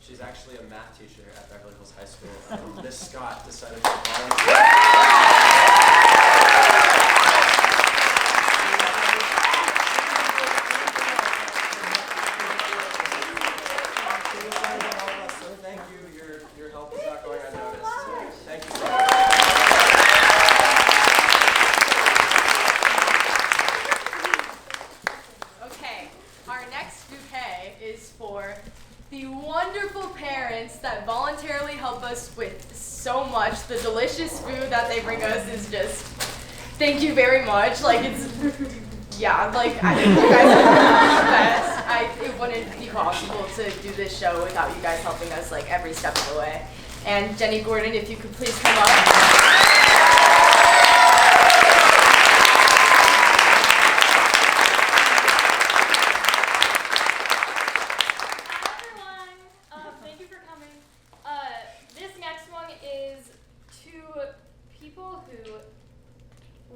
I: She's actually a math teacher at Beverly Hills High School. Miss Scott decided to volunteer. So thank you. Your help is not going unnoticed. Thank you so much.
J: Okay, our next bouquet is for the wonderful parents that voluntarily help us with so much. The delicious food that they bring us is just, thank you very much. Like, it's, yeah, like, I think you guys are the best. It wouldn't be possible to do this show without you guys helping us, like, every step of the way. And Jenny Gordon, if you could please come up.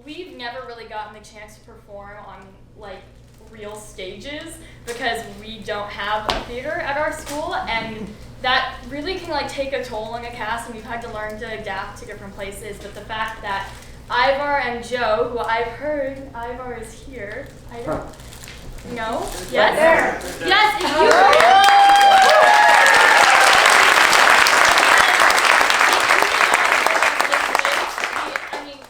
D: We've never really gotten the chance to perform on like real stages because we don't have a theater at our school, and that really can like take a toll on a cast, and we've had to learn to adapt to different places. But the fact that Ivar and Joe, who I've heard Ivar is here, I don't know. Yes, yes, if you. I mean,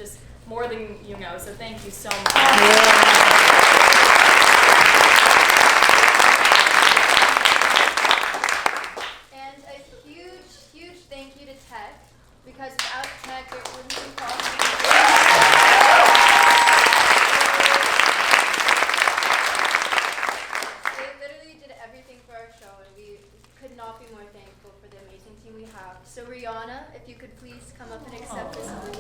D: just more than you know. So thank you so much.
C: And a huge, huge thank you to Tech, because without Tech, it wouldn't be possible. They literally did everything for our show, and we could not be more thankful for the amazing team we have. So Rihanna, if you could please come up and accept this award.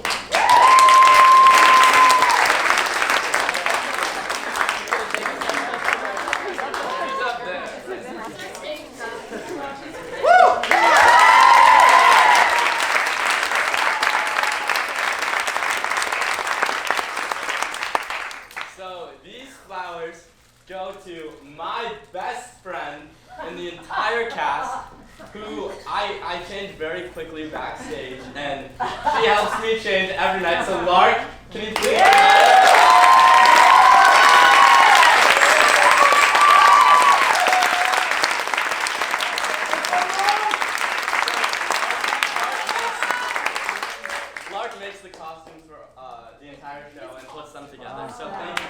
H: So these flowers go to my best friend in the entire cast, who I change very quickly backstage, and she helps me change every night. So Lark, can you please? Lark makes the costumes for the entire show and puts them together. So thank you.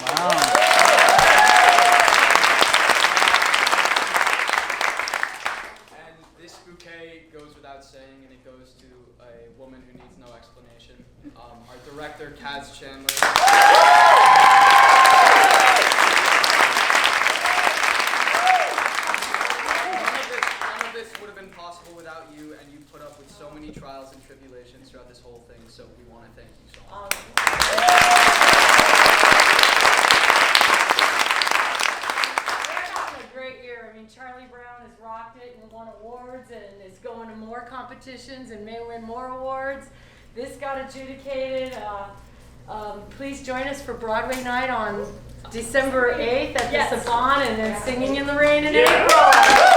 B: And this bouquet goes without saying, and it goes to a woman who needs no explanation. Our director, Kaz Chandler. None of this would have been possible without you, and you put up with so many trials and tribulations throughout this whole thing, so we want to thank you so much.
K: We're having a great year. I mean, Charlie Brown has rocked it and won awards and is going to more competitions and may win more awards. This got adjudicated. Please join us for Broadway night on December 8th at the Saban, and then Singing in the Rain in April.